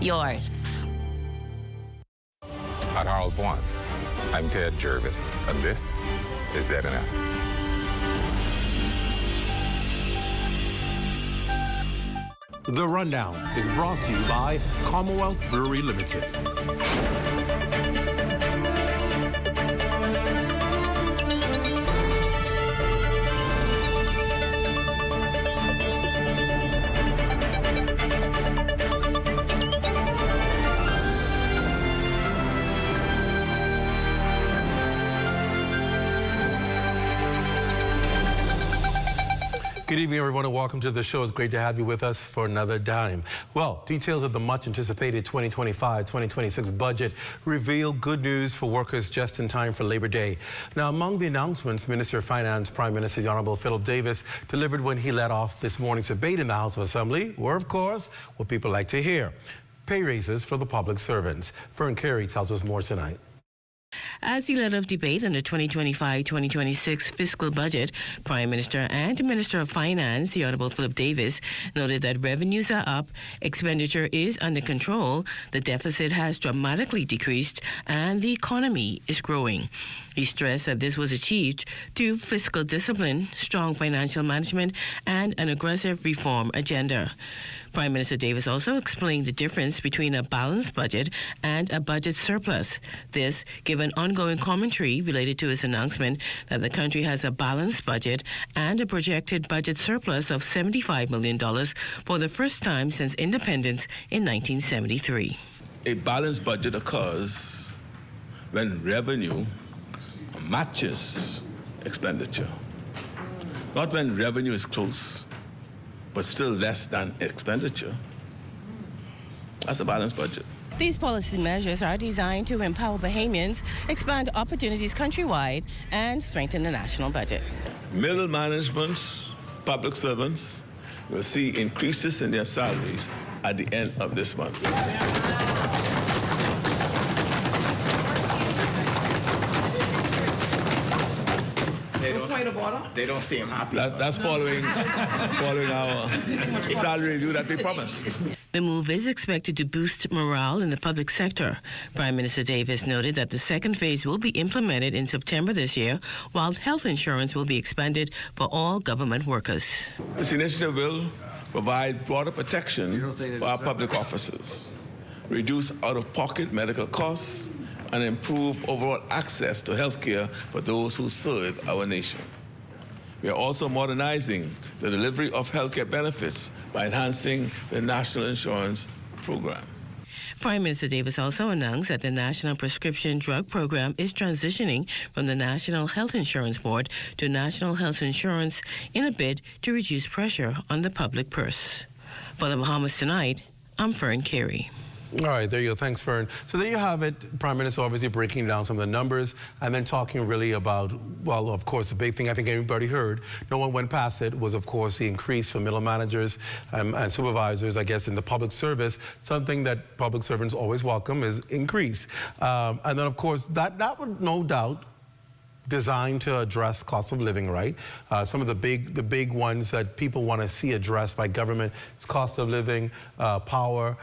yours. At Harold One, I'm Ted Jervis, and this is ZNS. The Rundown is brought to you by Commonwealth Brewery Limited. Good evening, everyone, and welcome to the show. It's great to have you with us for another dime. Well, details of the much-anticipated 2025-2026 budget reveal good news for workers just in time for Labor Day. Now, among the announcements, Minister of Finance, Prime Minister the Honorable Philip Davis delivered when he led off this morning's debate in the House of Assembly were, of course, what people like to hear: pay raises for the public servants. Fern Carey tells us more tonight. As he led off debate on the 2025-2026 fiscal budget, Prime Minister and Minister of Finance, the Honorable Philip Davis, noted that revenues are up, expenditure is under control, the deficit has dramatically decreased, and the economy is growing. He stressed that this was achieved through fiscal discipline, strong financial management, and an aggressive reform agenda. Prime Minister Davis also explained the difference between a balanced budget and a budget surplus. This, given ongoing commentary related to his announcement that the country has a balanced budget and a projected budget surplus of $75 million for the first time since independence in 1973. A balanced budget occurs when revenue matches expenditure, not when revenue is close but still less than expenditure. That's a balanced budget. These policy measures are designed to empower Bahamians, expand opportunities countrywide, and strengthen the national budget. Middle management, public servants will see increases in their salaries at the end of this month. They don't seem happy. That's following our salary review that we promised. The move is expected to boost morale in the public sector. Prime Minister Davis noted that the second phase will be implemented in September this year, while health insurance will be expanded for all government workers. This initiative will provide broader protection for our public officers, reduce out-of-pocket medical costs, and improve overall access to health care for those who serve our nation. We are also modernizing the delivery of healthcare benefits by enhancing the National Insurance Program. Prime Minister Davis also announced that the National Prescription Drug Program is transitioning from the National Health Insurance Board to National Health Insurance in a bid to reduce pressure on the public purse. For the Bahamas Tonight, I'm Fern Carey. All right, there you go. Thanks, Fern. So there you have it. Prime Minister obviously breaking down some of the numbers and then talking really about, well, of course, the big thing I think everybody heard, no one went past it, was, of course, the increase for middle managers and supervisors, I guess, in the public service. Something that public servants always welcome is increase. And then, of course, that would no doubt designed to address cost of living, right? Some of the big ones that people want to see addressed by government is cost of living, power,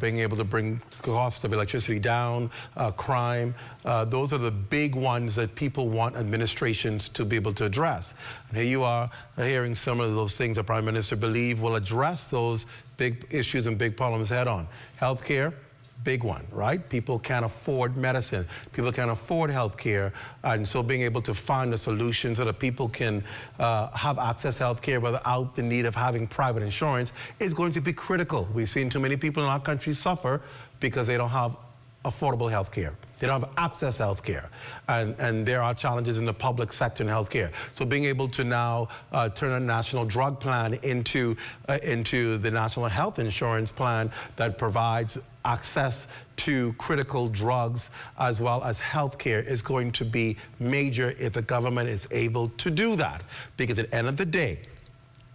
being able to bring cost of electricity down, crime. Those are the big ones that people want administrations to be able to address. And here you are hearing some of those things the Prime Minister believes will address those big issues and big problems head on. Healthcare, big one, right? People can't afford medicine. People can't afford health care. And so being able to find a solution so that people can have access to health care without the need of having private insurance is going to be critical. We've seen too many people in our country suffer because they don't have affordable health care. They don't have access to health care. And there are challenges in the public sector in health care. So being able to now turn a national drug plan into the national health insurance plan that provides access to critical drugs as well as health care is going to be major if the government is able to do that. Because at the end of the day,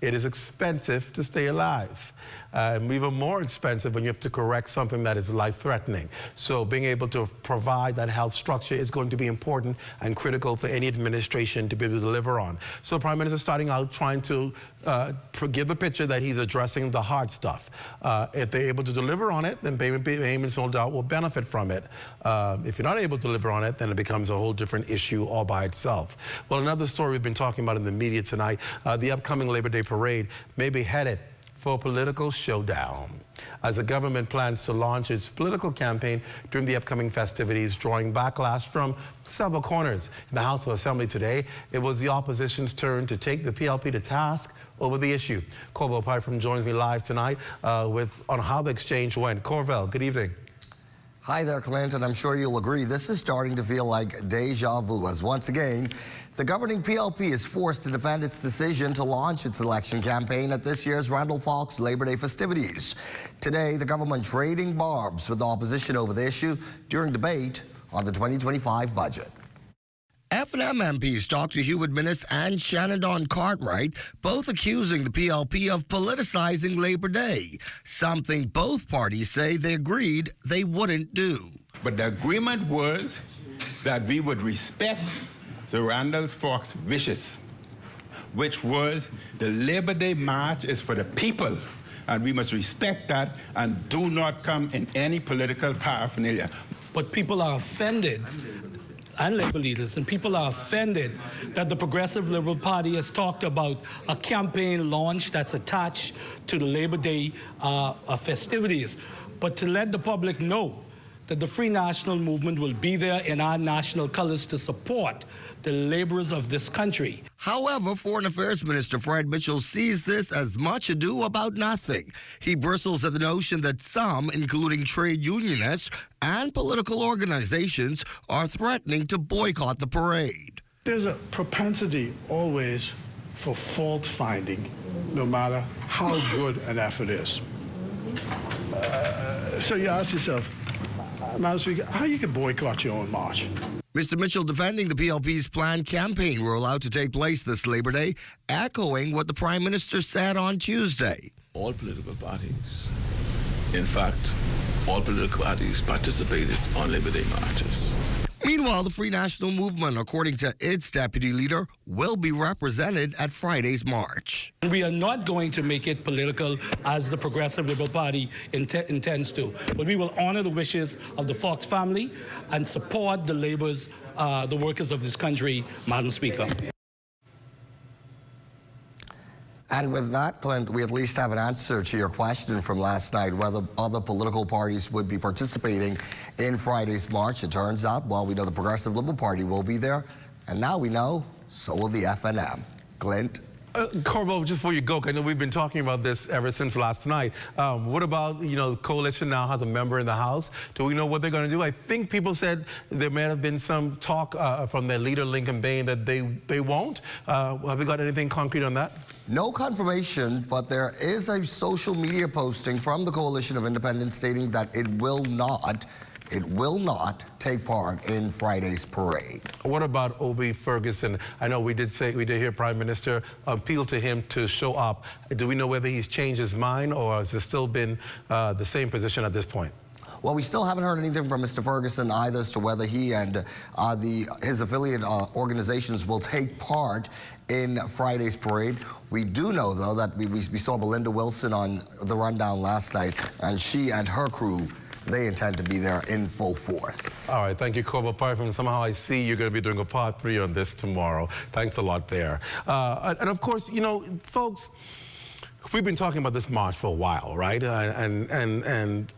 it is expensive to stay alive. Even more expensive when you have to correct something that is life-threatening. So being able to provide that health structure is going to be important and critical for any administration to be able to deliver on. So Prime Minister starting out trying to give the picture that he's addressing the hard stuff. If they're able to deliver on it, then payments no doubt will benefit from it. If you're not able to deliver on it, then it becomes a whole different issue all by itself. Well, another story we've been talking about in the media tonight, the upcoming Labor Day parade may be headed for a political showdown as the government plans to launch its political campaign during the upcoming festivities, drawing backlash from several corners. In the House of Assembly today, it was the opposition's turn to take the PLP to task over the issue. Corvell Pyfrom joins me live tonight on how the exchange went. Corvell, good evening. Hi there, Clint, and I'm sure you'll agree this is starting to feel like deja vu, as once again, the governing PLP is forced to defend its decision to launch its election campaign at this year's Randall Fox Labor Day festivities. Today, the government trading barbs with the opposition over the issue during debate on the 2025 budget. F&M MPs Dr. Hubert Minnis and Shannon Dawn Cartwright both accusing the PLP of politicizing Labor Day, something both parties say they agreed they wouldn't do. But the agreement was that we would respect the Randall Fox wishes, which was the Labor Day march is for the people, and we must respect that and do not come in any political paraphernalia. But people are offended, and labor leaders, and people are offended that the Progressive Liberal Party has talked about a campaign launch that's attached to the Labor Day festivities. But to let the public know that the Free National Movement will be there in our national colors to support the laborers of this country. However, Foreign Affairs Minister Fred Mitchell sees this as much ado about nothing. He bristles at the notion that some, including trade unionists and political organizations, are threatening to boycott the parade. There's a propensity always for fault finding, no matter how good an effort is. So you ask yourself, Madam Speaker, how you can boycott your own march? Mr. Mitchell defending the PLP's planned campaign rollout to take place this Labor Day, echoing what the Prime Minister said on Tuesday. All political parties, in fact, all political parties participated on Labor Day marches. Meanwhile, the Free National Movement, according to its deputy leader, will be represented at Friday's march. We are not going to make it political as the Progressive Liberal Party intends to, but we will honor the wishes of the Fox family and support the laborers, the workers of this country, Madam Speaker. And with that, Clint, we at least have an answer to your question from last night, whether other political parties would be participating in Friday's march. It turns out, well, we know the Progressive Liberal Party will be there, and now we know, so will the F&M. Clint? Corvell, just before you go, I know we've been talking about this ever since last night. What about, the coalition now has a member in the House. Do we know what they're going to do? I think people said there may have been some talk from their leader, Lincoln Bain, that they won't. Have we got anything concrete on that? No confirmation, but there is a social media posting from the Coalition of Independents stating that it will not take part in Friday's parade. What about Obi Ferguson? I know we did hear Prime Minister appeal to him to show up. Do we know whether he's changed his mind, or has it still been the same position at this point? Well, we still haven't heard anything from Mr. Ferguson either as to whether he and his affiliate organizations will take part in Friday's parade. We do know, though, that we saw Belinda Wilson on the rundown last night, and she and her crew, they intend to be there in full force. All right, thank you, Corvell Pyfrom. Somehow I see you're going to be doing a part 3 on this tomorrow. Thanks a lot there. And of course, folks, we've been talking about this march for a while, right? And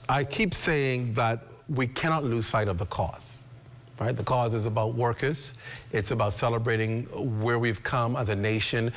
I keep saying that we cannot lose sight of the cause. Right? The cause is about workers. It's about celebrating where we've come as a nation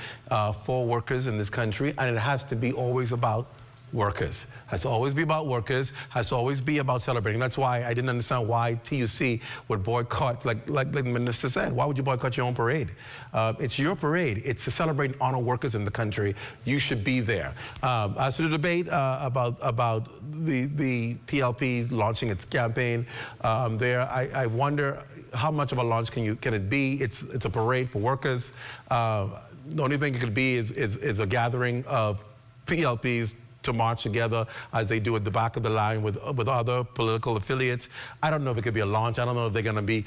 for workers in this country, and it has to be always about workers. Has to always be about workers, has to always be about celebrating. That's why I didn't understand why TUC would boycott, like the minister said. Why would you boycott your own parade? It's your parade. It's to celebrate and honor workers in the country. You should be there. As to the debate about the PLP launching its campaign I wonder how much of a launch can it be? It's a parade for workers. The only thing it could be is a gathering of PLPs to march together as they do at the back of the line with other political affiliates. I don't know if it could be a launch. I don't know if they're going to be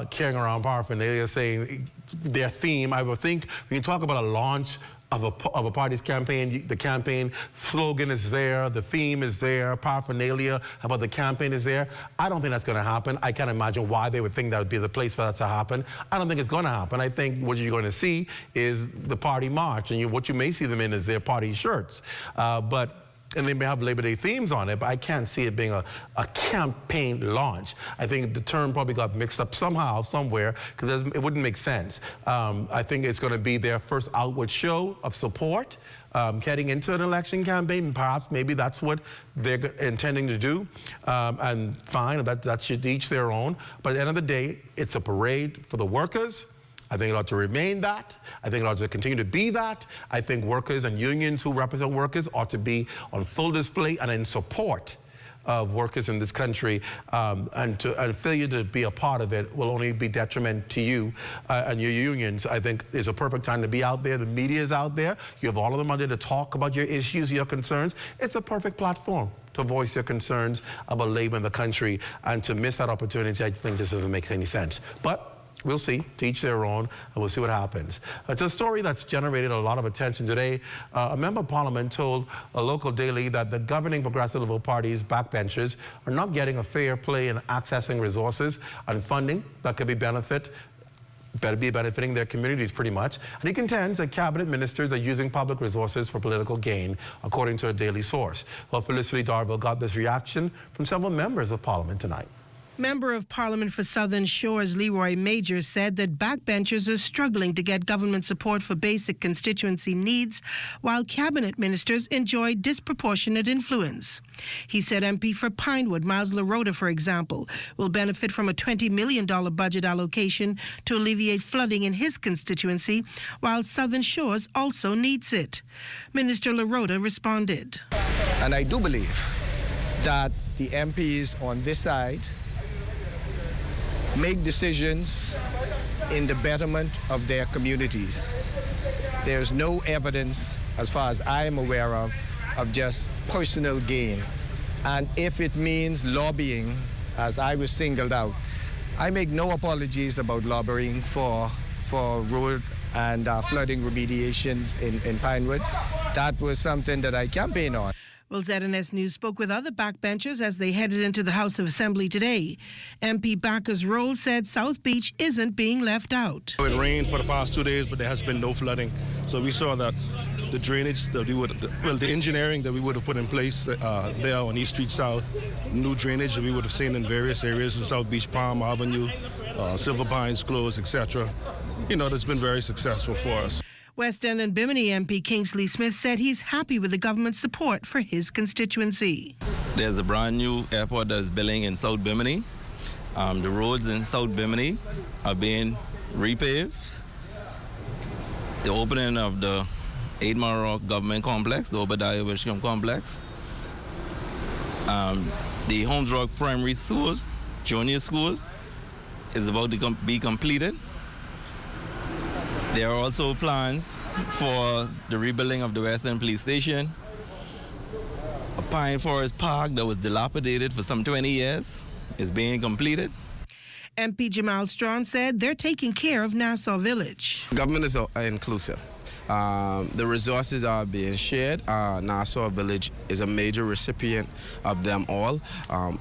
carrying around paraphernalia saying their theme. I would think when you talk about a launch of a party's campaign. The campaign slogan is there, the theme is there, paraphernalia about the campaign is there. I don't think that's going to happen. I can't imagine why they would think that would be the place for that to happen. I don't think it's going to happen. I think what you're going to see is the party march, and what you may see them in is their party shirts. And they may have Labor Day themes on it, but I can't see it being a campaign launch. I think the term probably got mixed up somehow, somewhere, because it wouldn't make sense. I think it's going to be their first outward show of support heading into an election campaign. Perhaps maybe that's what they're intending to do. And fine, that should each their own. But at the end of the day, it's a parade for the workers. I think it ought to remain that. I think it ought to continue to be that. I think workers and unions who represent workers ought to be on full display and in support of workers in this country. And failure to be a part of it will only be detriment to you and your unions. I think it's a perfect time to be out there. The media is out there. You have all of them out there to talk about your issues, your concerns. It's a perfect platform to voice your concerns about labor in the country, and to miss that opportunity, I think just doesn't make any sense. But we'll see, to each their own, and we'll see what happens. It's a story that's generated a lot of attention today. A member of parliament told a local daily that the governing Progressive Liberal Party's backbenchers are not getting a fair play in accessing resources and funding that could be benefiting their communities pretty much. And he contends that cabinet ministers are using public resources for political gain, according to a daily source. Well, Felicity Darville got this reaction from several members of parliament tonight. Member of Parliament for Southern Shores Leroy Major said that backbenchers are struggling to get government support for basic constituency needs, while cabinet ministers enjoy disproportionate influence. He said MP for Pinewood, Miles LaRota, for example, will benefit from a $20 million budget allocation to alleviate flooding in his constituency, while Southern Shores also needs it. Minister LaRota responded. And I do believe that the MPs on this side make decisions in the betterment of their communities. There's no evidence, as far as I am aware of just personal gain. And if it means lobbying, as I was singled out, I make no apologies about lobbying for road and flooding remediations in Pinewood. That was something that I campaigned on. Well, ZNS News spoke with other backbenchers as they headed into the House of Assembly today. MP Bacchus Roll said South Beach isn't being left out. It rained for the past 2 days, but there has been no flooding. So we saw that the drainage that the engineering that we would have put in place there on East Street South, new drainage that we would have seen in various areas in South Beach, Palm Avenue, Silver Pines Close, etc. That's been very successful for us. West End and Bimini MP Kingsley Smith said he's happy with the government's support for his constituency. There's a brand new airport that is building in South Bimini. The roads in South Bimini are being repaved. The opening of the 8 Mile Rock Government Complex, the Obadiah Wishcombe Complex. The Holmes Rock Primary School, Junior School, is about to be completed. There are also plans for the rebuilding of the West End Police Station. A Pine Forest Park that was dilapidated for some 20 years is being completed. MP Jamal Strawn said they're taking care of Nassau Village. Government is inclusive. The resources are being shared. Nassau Village is a major recipient of them all.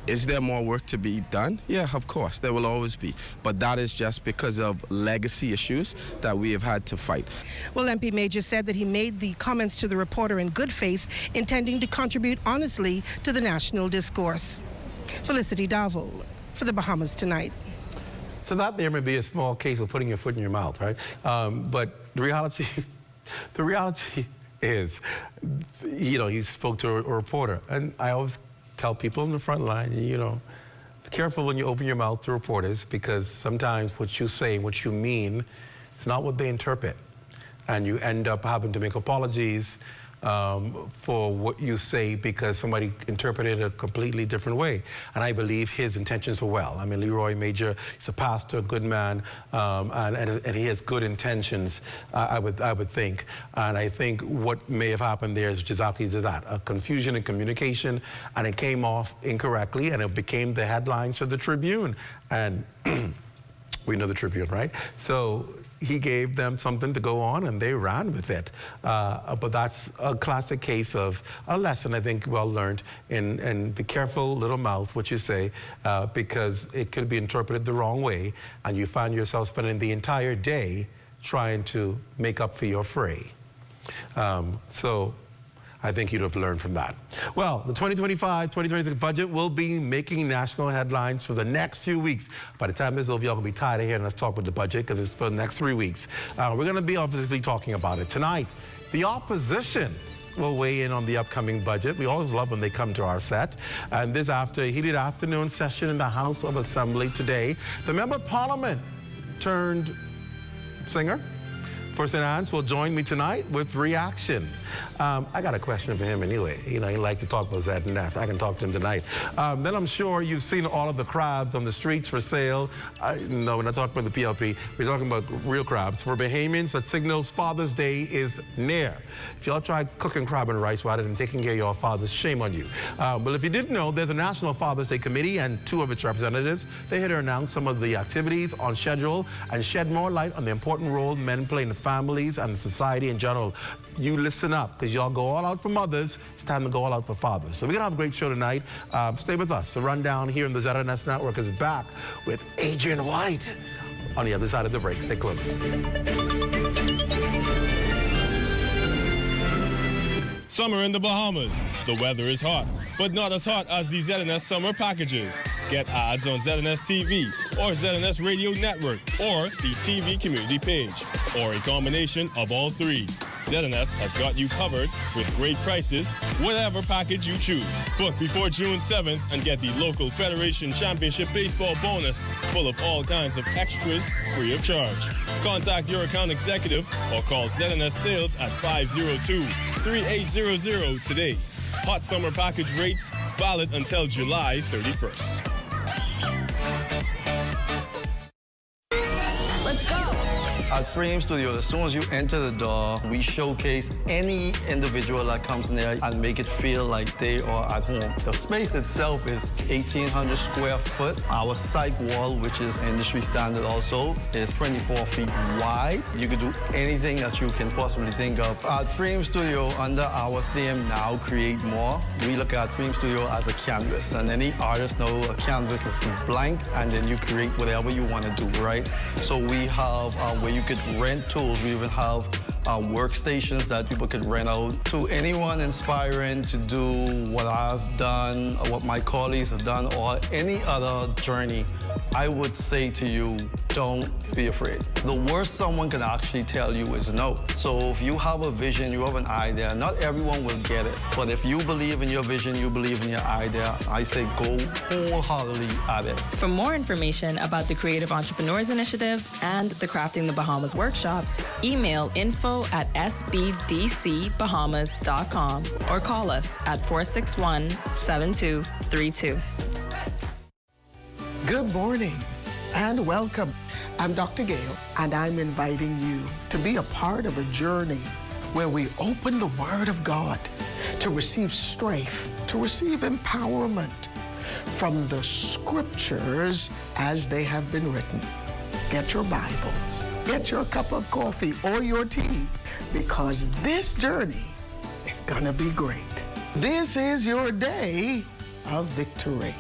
Is there more work to be done? Yeah, of course, there will always be. But that is just because of legacy issues that we have had to fight. Well, MP Major said that he made the comments to the reporter in good faith, intending to contribute honestly to the national discourse. Felicity Darville for the Bahamas Tonight. So that there may be a small case of putting your foot in your mouth, right? But the reality is, he spoke to a reporter. And I always tell people in the front line, be careful when you open your mouth to reporters, because sometimes what you say, what you mean, is not what they interpret. And you end up having to make apologies for what you say because somebody interpreted it a completely different way. And I believe his intentions are well. I mean, Leroy Major, he's a pastor, a good man, and he has good intentions, I would think. And I think what may have happened there is exactly that, a confusion in communication, and it came off incorrectly, and it became the headlines for the Tribune. And we know the Tribune, right? So he gave them something to go on, and they ran with it. But that's a classic case of a lesson, I think, well learned in the careful little mouth, what you say, because it could be interpreted the wrong way, and you find yourself spending the entire day trying to make up for your fray. So I think you'd have learned from that. Well, the 2025-2026 budget will be making national headlines for the next few weeks. By the time this is over, y'all will be tired of hearing us talk about the budget because it's for the next 3 weeks. We're going to be obviously talking about it tonight. The opposition will weigh in on the upcoming budget. We always love when they come to our set. And this after a heated afternoon session in the House of Assembly today, the Member of Parliament turned singer for St. Anne's will join me tonight with reaction. I got a question for him anyway. You know, he likes to talk about ZNS. I can talk to him tonight. Then I'm sure you've seen all of the crabs on the streets for sale. No, we're not talking about the PLP. We're talking about real crabs. For Bahamians, that signals Father's Day is near. If y'all try cooking crab and rice rather than taking care of your fathers, shame on you. But if you didn't know, there's a National Father's Day Committee and 2 of its representatives. They're here to announce some of the activities on schedule and shed more light on the important role men play in the families and the society in general. You listen up, because y'all go all out for mothers. It's time to go all out for fathers. So we're going to have a great show tonight. Stay with us. The rundown here in the ZNS Network is back with Adrian White on the other side of the break. Stay close. Summer in the Bahamas. The weather is hot, but not as hot as the ZNS summer packages. Get ads on ZNS TV or ZNS Radio Network or the TV community page, or a combination of all 3. ZNS has got you covered with great prices, whatever package you choose. Book before June 7th and get the local Federation Championship Baseball bonus full of all kinds of extras free of charge. Contact your account executive or call ZNS Sales at 502-3800 today. Hot summer package rates valid until July 31st. Let's go! At Frame Studio, as soon as you enter the door, we showcase any individual that comes in there and make it feel like they are at home. The space itself is 1,800 square foot. Our side wall, which is industry standard also, is 24 feet wide. You can do anything that you can possibly think of. At Frame Studio, under our theme, Now Create More, we look at Frame Studio as a canvas. And any artist knows a canvas is blank, and then you create whatever you want to do, right? So we have where you could rent tools. We even have workstations that people could rent out. To anyone inspiring to do what I've done, or what my colleagues have done, or any other journey, I would say to you, don't be afraid. The worst someone can actually tell you is no. So if you have a vision, you have an idea, not everyone will get it. But if you believe in your vision, you believe in your idea, I say go wholeheartedly at it. For more information about the Creative Entrepreneurs Initiative and the Crafting the Bahamas workshops, email info@sbdcbahamas.com or call us at 461-7232. Good morning and welcome. I'm Dr. Gale, and I'm inviting you to be a part of a journey where we open the Word of God to receive strength, to receive empowerment from the Scriptures as they have been written. Get your Bibles, get your cup of coffee or your tea, because this journey is gonna be great. This is your day of victory.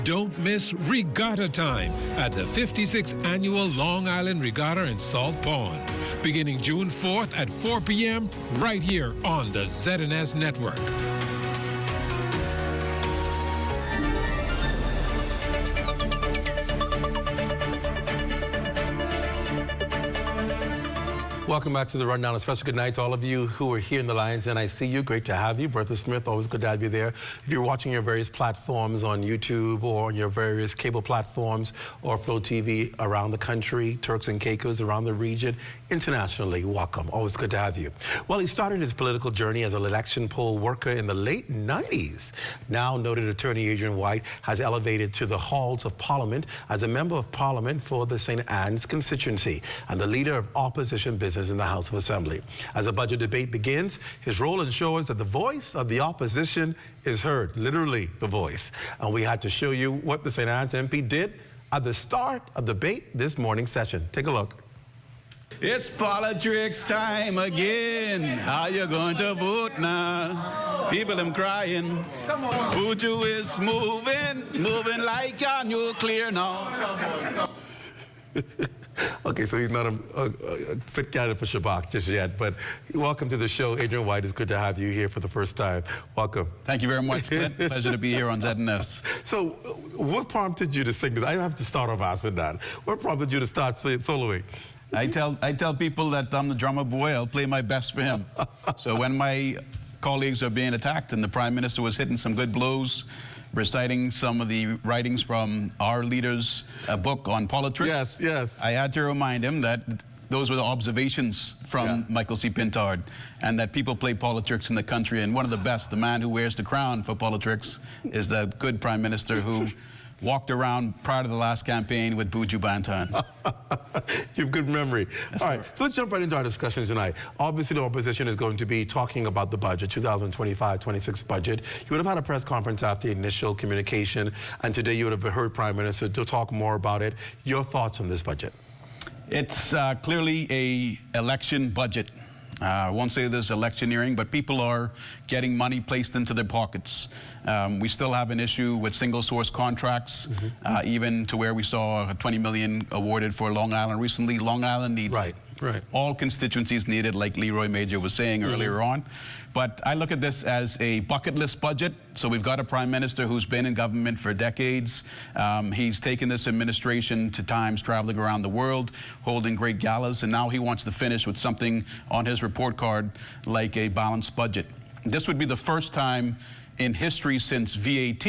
Don't miss Regatta Time at the 56th Annual Long Island Regatta in Salt Pond, beginning June 4th at 4 p.m. right here on the ZNS Network. Welcome back to the Rundown. A special good night to all of you who are here in the Lions Den. I see you. Great to have you. Bertha Smith, always good to have you there. If you're watching your various platforms on YouTube or on your various cable platforms or Flow TV around the country, Turks and Caicos around the region, internationally. Welcome. Always good to have you. Well, he started his political journey as an election poll worker in the late 90s. Now, noted attorney Adrian White has elevated to the halls of Parliament as a member of Parliament for the St. Anne's constituency and the leader of opposition business in the House of Assembly. As a budget debate begins, his role ensures that the voice of the opposition is heard, literally the voice. And we had to show you what the St. Anne's MP did at the start of the debate this morning session. Take a look. It's politics time again. How you going to vote now? People them crying. Buju is moving like a nuclear now. Okay, so he's not a fit candidate for Shabak just yet, but welcome to the show. Adrian White, it's good to have you here for the first time. Welcome. Thank you very much, Clint. Pleasure to be here on ZNS. So what prompted you to sing this? I have to start off asking that. What prompted you to start soloing? I tell people that I'm the drummer boy. I'll play my best for him. So when my colleagues are being attacked and the Prime Minister was hitting some good blows, reciting some of the writings from our leader's book on politics, yes. I had to remind him that those were the observations from Michael C. Pintard, and that people play politics in the country. And one of the best, the man who wears the crown for politics, is the good Prime Minister who walked around prior to the last campaign with Buju Banton. You have good memory. Yes, all right, so let's jump right into our discussion tonight. Obviously, the opposition is going to be talking about the budget, 2025-26 budget. You would have had a press conference after the initial communication, and today you would have heard Prime Minister to talk more about it. Your thoughts on this budget? It's clearly a election budget. I won't say there's electioneering, but people are getting money placed into their pockets. We still have an issue with single source contracts, even to where we saw $20 million awarded for Long Island recently. Long Island needs it. Right. All constituencies need it, like Leroy Major was saying earlier on. But I look at this as a bucket list budget. So we've got a Prime Minister who's been in government for decades. He's taken this administration to times traveling around the world, holding great galas, and now he wants to finish with something on his report card like a balanced budget. This would be the first time in history since VAT,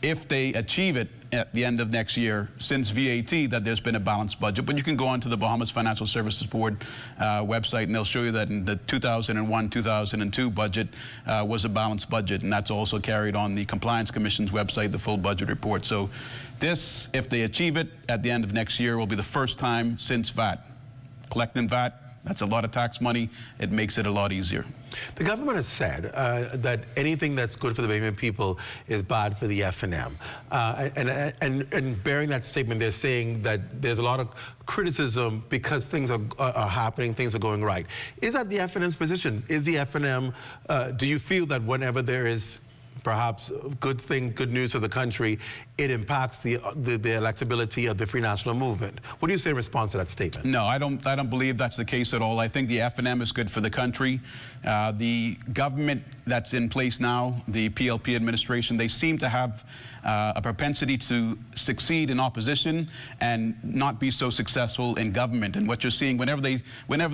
if they achieve it at the end of next year, since VAT, that there's been a balanced budget. But you can go onto the Bahamas Financial Services Board website, and they'll show you that in the 2001-2002 budget was a balanced budget, and that's also carried on the Compliance Commission's website, the full budget report. So this, if they achieve it at the end of next year, will be the first time since VAT. Collecting VAT, that's a lot of tax money. It makes it a lot easier. The government has said that anything that's good for the Bahamian people is bad for the FNM. And bearing that statement, they're saying that there's a lot of criticism because things are happening, things are going right. Is that the FNM's position? Is the FNM, do you feel that whenever there is perhaps good news for the country, it impacts the electability of the Free National Movement? What do you say in response to that statement? No, I don't believe that's the case at all. I think the FNM is good for the country. The government that's in place now, the PLP administration, they seem to have a propensity to succeed in opposition and not be so successful in government. And what you're seeing, whenever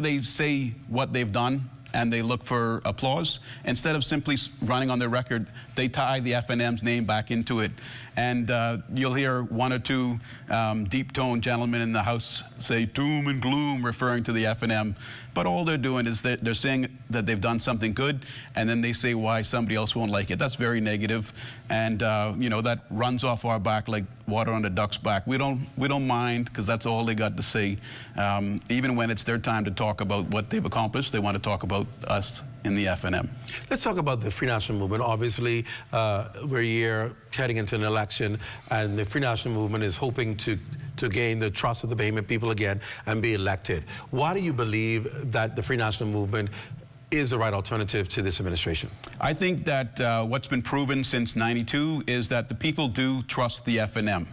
they say what they've done, and they look for applause, instead of simply running on their record, they tie the FNM's name back into it. And you'll hear one or two deep-toned gentlemen in the House say doom and gloom, referring to the FNM. But all they're doing is they're saying that they've done something good, and then they say why somebody else won't like it. That's very negative, and you know, that runs off our back like water on a duck's back. We don't mind, because that's all they got to say. Even when it's their time to talk about what they've accomplished, they want to talk about us in the FNM. Let's talk about the Free National Movement. Obviously, we're a year heading into an election, and the Free National Movement is hoping to gain the trust of the Bahamian people again and be elected. Why do you believe that the Free National Movement is the right alternative to this administration? I think that what's been proven since '92 is that the people do trust the FNM.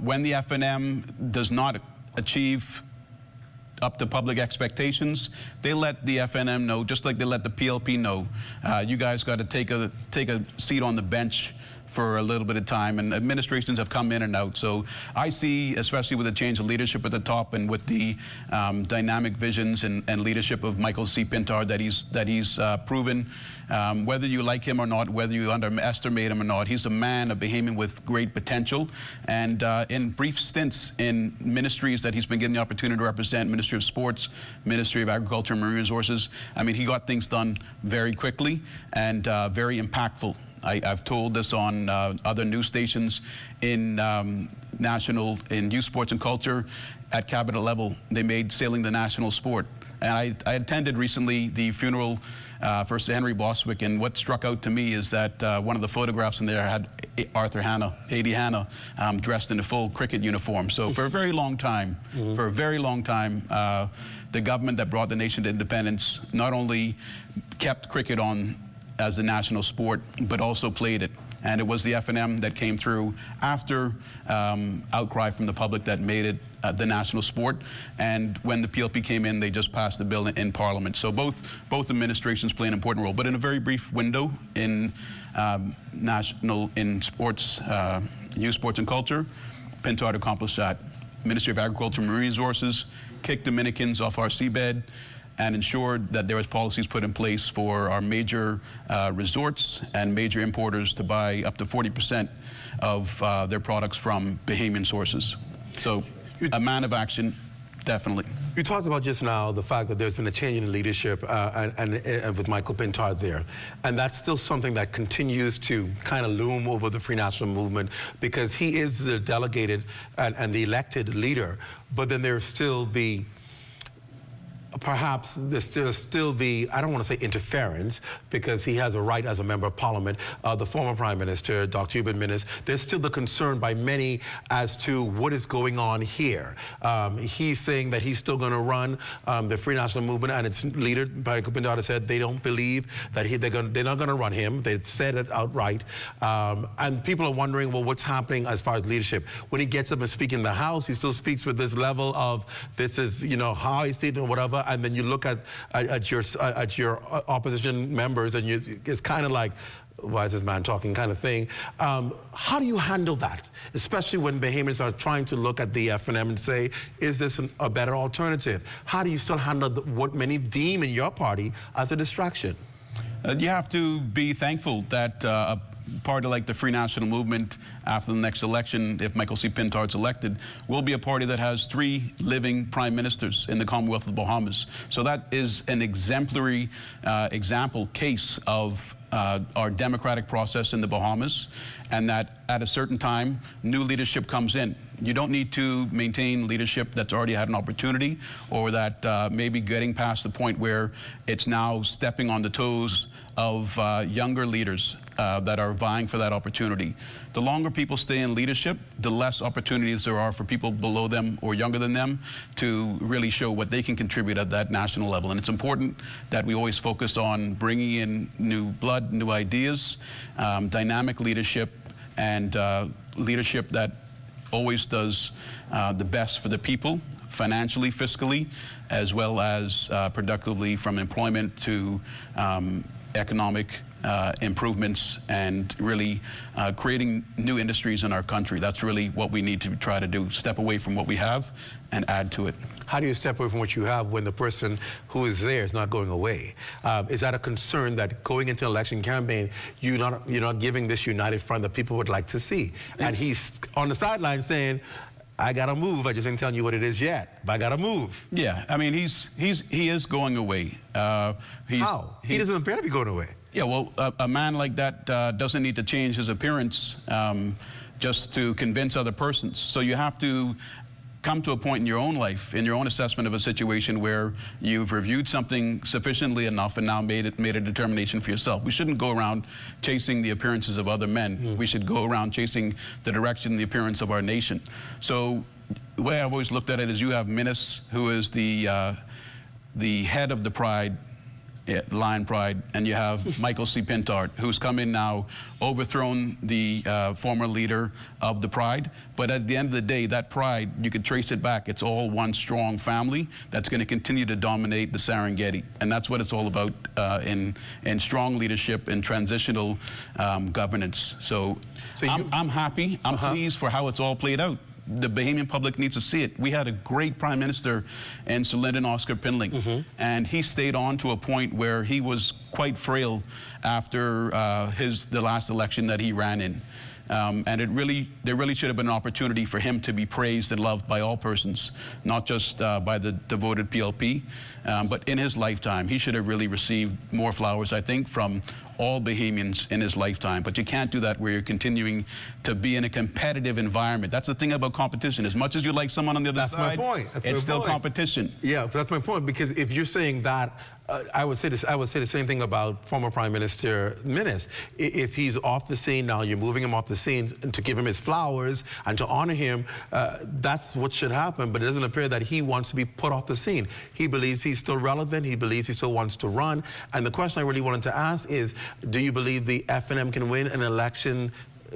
When the FNM does not achieve up to public expectations, they let the FNM know, just like they let the PLP know. You guys got to take a seat on the bench for a little bit of time, and administrations have come in and out. So I see, especially with the change of leadership at the top and with the dynamic visions and leadership of Michael C. Pintard that he's proven, whether you like him or not, whether you underestimate him or not, he's a man, a Bahamian with great potential. And in brief stints in ministries that he's been given the opportunity to represent, Ministry of Sports, Ministry of Agriculture and Marine Resources, I mean, he got things done very quickly and very impactful. I've told this on other news stations in in youth sports and culture at cabinet level. They made sailing the national sport. And I attended recently the funeral for Sir Henry Bostwick, and what struck out to me is that one of the photographs in there had Arthur Hanna, A.D. Hanna, dressed in a full cricket uniform. So for a very long time, the government that brought the nation to independence not only kept cricket on as the national sport, but also played it. And it was the FNM that came through after outcry from the public that made it the national sport. And when the PLP came in, they just passed the bill in Parliament. So both administrations play an important role. But in a very brief window in sports, youth sports and culture, Pintard accomplished that. Ministry of Agriculture and Marine Resources kicked Dominicans off our seabed and ensured that there was policies put in place for our major resorts and major importers to buy up to 40% of their products from Bahamian sources. So a man of action, definitely. You talked about just now the fact that there's been a change in leadership and with Michael Pintard there. And that's still something that continues to kind of loom over the Free National Movement, because he is the delegated and the elected leader. But then there's still the perhaps there's still the, I don't want to say interference, because he has a right as a member of Parliament, the former Prime Minister, Dr. Hubert Minnis. There's still the concern by many as to what is going on here. He's saying that he's still going to run the Free National Movement, and its leader, Michael Pintard, said they don't believe that they're not going to run him. They said it outright. And people are wondering, well, what's happening as far as leadership? When he gets up and speaks in the House, he still speaks with this level of, this is, you know, how he's seen or whatever. And then you look at your opposition members, and it's kind of like, why is this man talking, kind of thing. How do you handle that, especially when Bahamians are trying to look at the FNM and say, is this a better alternative? How do you still handle what many deem in your party as a distraction? You have to be thankful that a party like the Free National Movement, after the next election, if Michael C. Pintard's elected, will be a party that has 3 living prime ministers in the Commonwealth of the Bahamas. So that is an exemplary example case of our democratic process in the Bahamas, and that at a certain time, new leadership comes in. You don't need to maintain leadership that's already had an opportunity, or that may be getting past the point where it's now stepping on the toes of younger leaders that are vying for that opportunity. The longer people stay in leadership, the less opportunities there are for people below them or younger than them to really show what they can contribute at that national level. And it's important that we always focus on bringing in new blood, new ideas, dynamic leadership, and leadership that always does the best for the people, financially, fiscally, as well as productively, from employment to economic improvements, and really creating new industries in our country. That's really what we need to try to do, step away from what we have and add to it. How do you step away from what you have when the person who is there is not going away? Is that a concern that going into an election campaign, you're not giving this united front that people would like to see? And he's on the sideline saying, I gotta move. I just ain't telling you what it is yet, but I gotta move. Yeah, I mean, he is going away. How? He doesn't appear to be going away. Yeah, well, a man like that doesn't need to change his appearance just to convince other persons. So you have to come to a point in your own life, in your own assessment of a situation, where you've reviewed something sufficiently enough and now made a determination for yourself. We shouldn't go around chasing the appearances of other men. We should go around chasing the direction and the appearance of our nation. So the way I've always looked at it is, you have Minnis, who is the head of the Pride Lion Pride, and you have Michael C. Pintard, who's come in now, overthrown the former leader of the Pride. But at the end of the day, that Pride, you could trace it back. It's all one strong family that's going to continue to dominate the Serengeti. And that's what it's all about in strong leadership and transitional governance. So I'm happy. I'm pleased for how it's all played out. The Bahamian public needs to see it. We had a great prime minister in Sir Lyndon Oscar Pindling, and he stayed on to a point where he was quite frail after the last election that he ran in. And there really should have been an opportunity for him to be praised and loved by all persons, not just by the devoted PLP, but in his lifetime. He should have really received more flowers, I think, from all Bahamians in his lifetime. But you can't do that where you're continuing to be in a competitive environment. That's the thing about competition. As much as you like someone on the other side, that's my point. It's still competition. Yeah, that's my point, because if you're saying that, I would say the same thing about former Prime Minister Minnis. If he's off the scene now, you're moving him off the scene to give him his flowers and to honor him, that's what should happen. But it doesn't appear that he wants to be put off the scene. He believes he's still relevant. He believes he still wants to run. And the question I really wanted to ask is, do you believe the FNM can win an election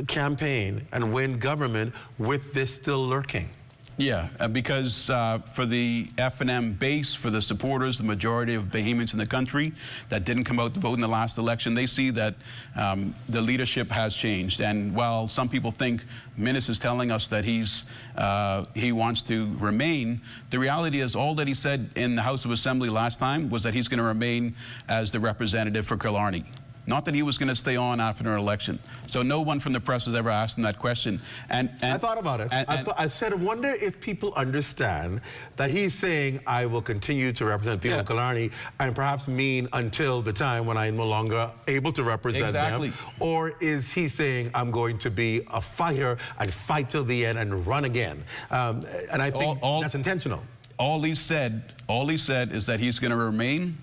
campaign and win government with this still lurking? Yeah, because for the FNM base, for the supporters, the majority of Bahamians in the country that didn't come out to vote in the last election, they see that the leadership has changed. And while some people think Minnis is telling us that he wants to remain, the reality is all that he said in the House of Assembly last time was that he's going to remain as the representative for Killarney. Not that he was going to stay on after an election. So no one from the press has ever asked him that question. And I thought about it. I said, I wonder if people understand that he's saying, I will continue to represent people in Killarney, and perhaps mean until the time when I'm no longer able to represent them. Or is he saying, I'm going to be a fighter and fight till the end and run again? And I think that's intentional. All he said is that he's going to remain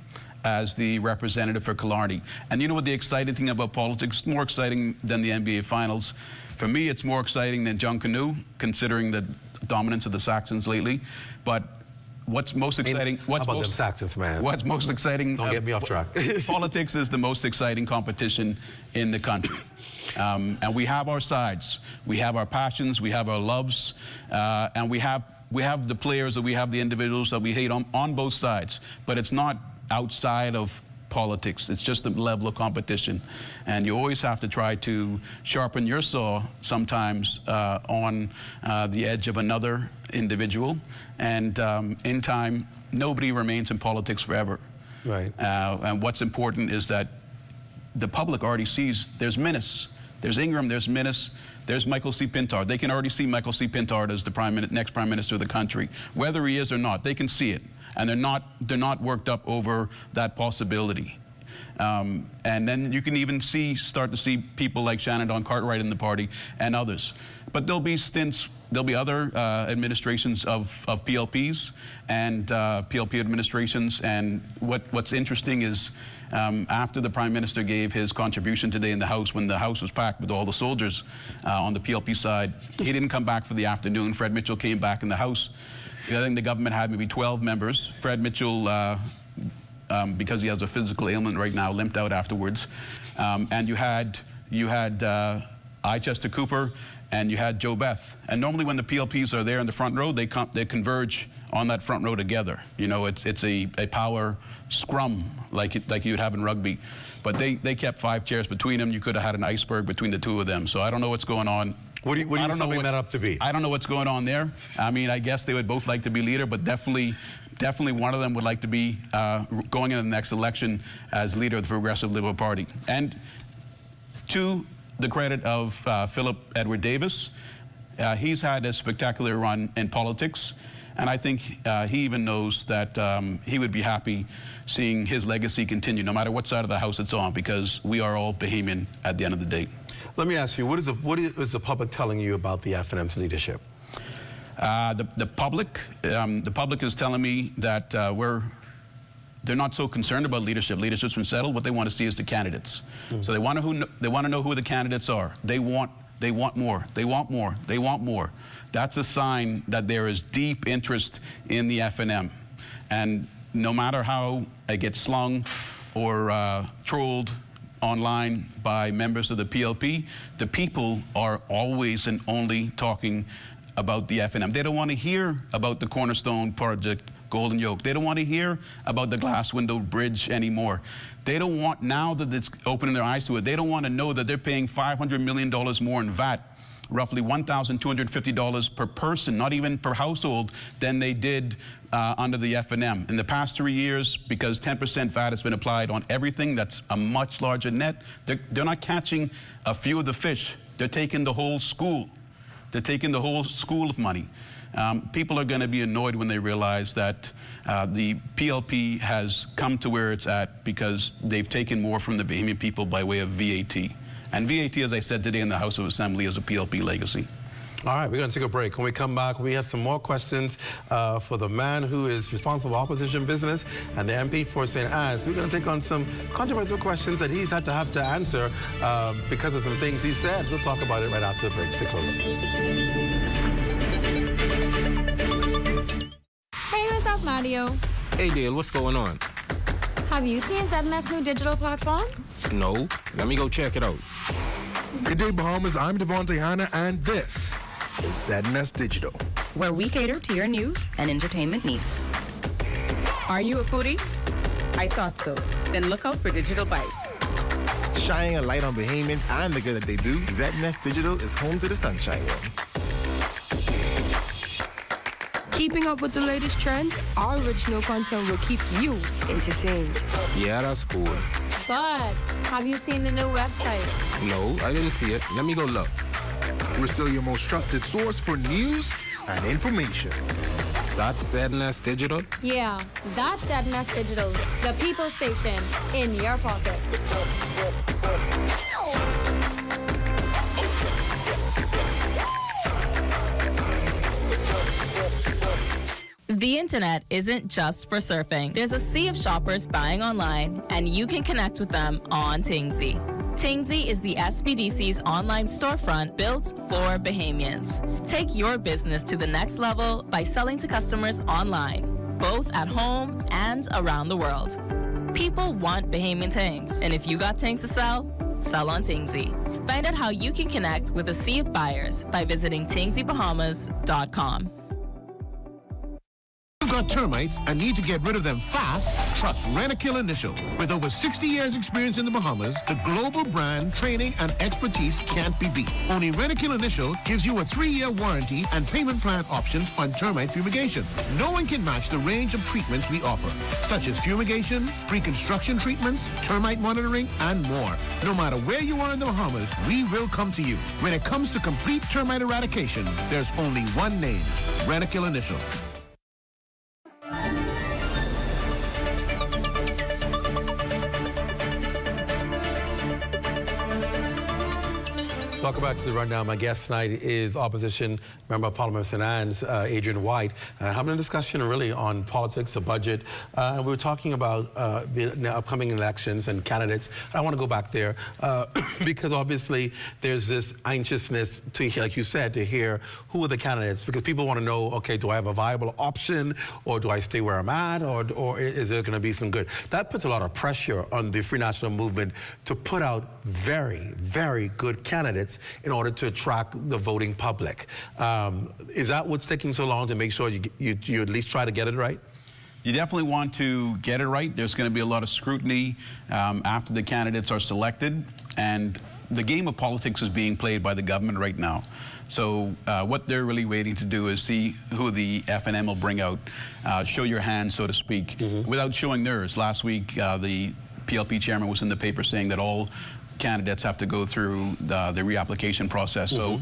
as the representative for Killarney. And you know what the exciting thing about politics, more exciting than the NBA Finals? For me, it's more exciting than John Canoe, considering the dominance of the Saxons lately. But what's most exciting... How about them Saxons, man? What's most exciting... Don't get me off track. Politics is the most exciting competition in the country. And we have our sides. We have our passions, we have our loves, and we have the players, and we have the individuals that we hate on both sides. But it's not outside of politics. It's just a level of competition. And you always have to try to sharpen your saw sometimes on the edge of another individual. And in time, nobody remains in politics forever. Right. And what's important is that the public already sees there's Minnis, there's Ingram, there's Minnis, there's Michael C. Pintard. They can already see Michael C. Pintard as the next Prime Minister of the country. Whether he is or not, they can see it. And they're not worked up over that possibility. And then you can even start to see people like Shannon Dawn Cartwright in the party and others. But there'll be stints, there'll be other administrations of PLPs and PLP administrations. And what's interesting is after the Prime Minister gave his contribution today in the House, when the House was packed with all the soldiers on the PLP side, he didn't come back for the afternoon. Fred Mitchell came back in the House. I think the government had maybe 12 members. Fred Mitchell, because he has a physical ailment right now, limped out afterwards. And you had I. Chester Cooper, and you had Joe Beth. And normally when the PLPs are there in the front row, they converge on that front row together. You know, it's a power scrum like you would have in rugby. But they kept 5 chairs between them. You could have had an iceberg between the two of them. So I don't know what's going on. What do you summing that up to be? I don't know what's going on there. I mean, I guess they would both like to be leader, but definitely one of them would like to be going into the next election as leader of the Progressive Liberal Party. And to the credit of Philip Edward Davis, he's had a spectacular run in politics, and I think he even knows that he would be happy seeing his legacy continue, no matter what side of the House it's on, because we are all Bahamian at the end of the day. Let me ask you, what is the public telling you about the FNM's leadership? The public is telling me that they're not so concerned about leadership. Leadership's been settled. What they want to see is the candidates. So they want to know who the candidates are. They want more. They want more. They want more. That's a sign that there is deep interest in the FNM. And no matter how it gets slung or trolled online by members of the PLP, the people are always and only talking about the FNM. They don't want to hear about the Cornerstone Project, Golden Yoke. They don't want to hear about the Glass Window Bridge anymore. They don't want, now that it's opening their eyes to it, they don't want to know that they're paying $500 million more in VAT, roughly $1,250 per person, not even per household, than they did under the FNM. In the past 3 years, because 10% VAT has been applied on everything, that's a much larger net. They're not catching a few of the fish. They're taking the whole school. They're taking the whole school of money. People are going to be annoyed when they realize that the PLP has come to where it's at because they've taken more from the Bahamian people by way of VAT. And VAT, as I said today in the House of Assembly, is a PLP legacy. All right, we're going to take a break. When we come back, we have some more questions for the man who is responsible for opposition business and the MP for St. Anne's. We're going to take on some controversial questions that he's had to answer because of some things he said. We'll talk about it right after the break. Stay close. Hey, what's up, Mario? Hey, Dale, what's going on? Have you seen ZNS new digital platforms? No. Let me go check it out. Good day, Bahamas. I'm Devontae Hanna, and this is ZNS Digital, where we cater to your news and entertainment needs. Are you a foodie? I thought so. Then look out for Digital Bites. Shining a light on Bahamians and the good that they do, ZNS Digital is home to the Sunshine Room. Keeping up with the latest trends, our original content will keep you entertained. Yeah, that's cool. But have you seen the new website? No, I didn't see it. Let me go look. We're still your most trusted source for news and information. That's ZNS Digital? Yeah, that's ZNS Digital, the people station in your pocket. The internet isn't just for surfing. There's a sea of shoppers buying online, and you can connect with them on Tingsy. Tingsy is the SBDC's online storefront built for Bahamians. Take your business to the next level by selling to customers online, both at home and around the world. People want Bahamian things, and if you got things to sell, sell on Tingsy. Find out how you can connect with a sea of buyers by visiting TingsyBahamas.com. You've got termites and need to get rid of them fast? Trust Rentokil Initial. With over 60 years experience in the Bahamas, the global brand, training, and expertise can't be beat. Only Rentokil Initial gives you a 3-year warranty and payment plan options on termite fumigation. No one can match the range of treatments we offer, such as fumigation, pre-construction treatments, termite monitoring, and more. No matter where you are in the Bahamas, we will come to you. When it comes to complete termite eradication, there's only one name, Rentokil Initial. Welcome back to the Rundown. My guest tonight is Opposition Member of Parliament of St. Anne's, Adrian White, having a discussion really on politics, the budget, and we were talking about the upcoming elections and candidates. I want to go back there because obviously there's this anxiousness to, like you said, to hear who are the candidates, because people want to know, okay, do I have a viable option, or do I stay where I'm at, or is there going to be some good? That puts a lot of pressure on the Free National Movement to put out very, very good candidates in order to attract the voting public. Is that what's taking so long, to make sure you at least try to get it right? You definitely want to get it right. There's going to be a lot of scrutiny after the candidates are selected, and the game of politics is being played by the government right now. So what they're really waiting to do is see who the FNM will bring out, show your hand, so to speak, without showing theirs. Last week, the PLP chairman was in the paper saying that all candidates have to go through the reapplication process. So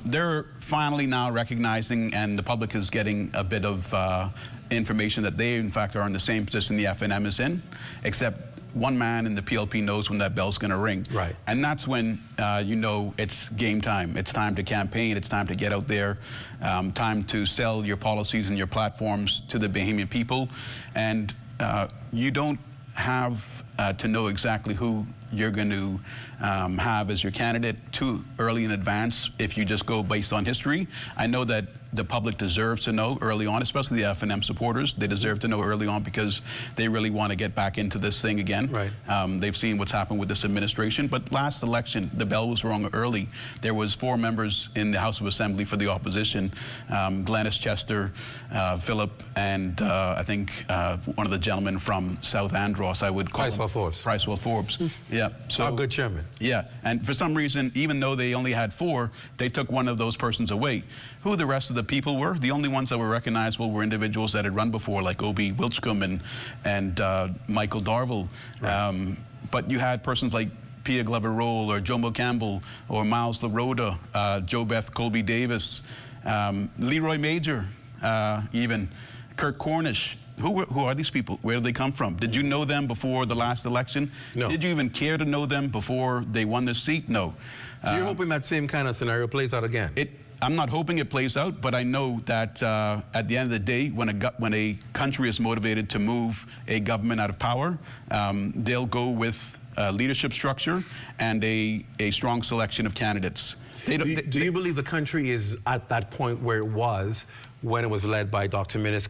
they're finally now recognizing, and the public is getting a bit of information that they, in fact, are in the same position the FNM is in, except one man in the PLP knows when that bell's going to ring. Right. And that's when you know it's game time. It's time to campaign. It's time to get out there. Time to sell your policies and your platforms to the Bahamian people. And you don't have to know exactly who you're going to have as your candidate too early in advance if you just go based on history. I know that the public deserves to know early on, especially the F&M supporters. They deserve to know early on because they really want to get back into this thing again. Right. They've seen what's happened with this administration. But last election, the bell was rung early. There was 4 members in the House of Assembly for the opposition, Glennis Chester, Philip, and I think one of the gentlemen from South Andros, I would call him. Pricewell Forbes. Yeah. So, our good chairman. Yeah. And for some reason, even though they only had 4, they took one of those persons away. Who the rest of the people were? The only ones that were recognizable were individuals that had run before, like Obi Wilchcombe and Michael Darville. Right. But you had persons like Pia Glover-Roll or Jomo Campbell or Miles LaRoda, Jo Beth Colby Davis, Leroy Major, even Kirk Cornish. Who are these people? Where did they come from? Did you know them before the last election? No. Did you even care to know them before they won their seat? No. So you're hoping that same kind of scenario plays out again? I'm not hoping it plays out, but I know that at the end of the day, when a country is motivated to move a government out of power, they'll go with leadership structure and a strong selection of candidates. Do you believe the country is at that point where it was when it was led by Dr. Minnis,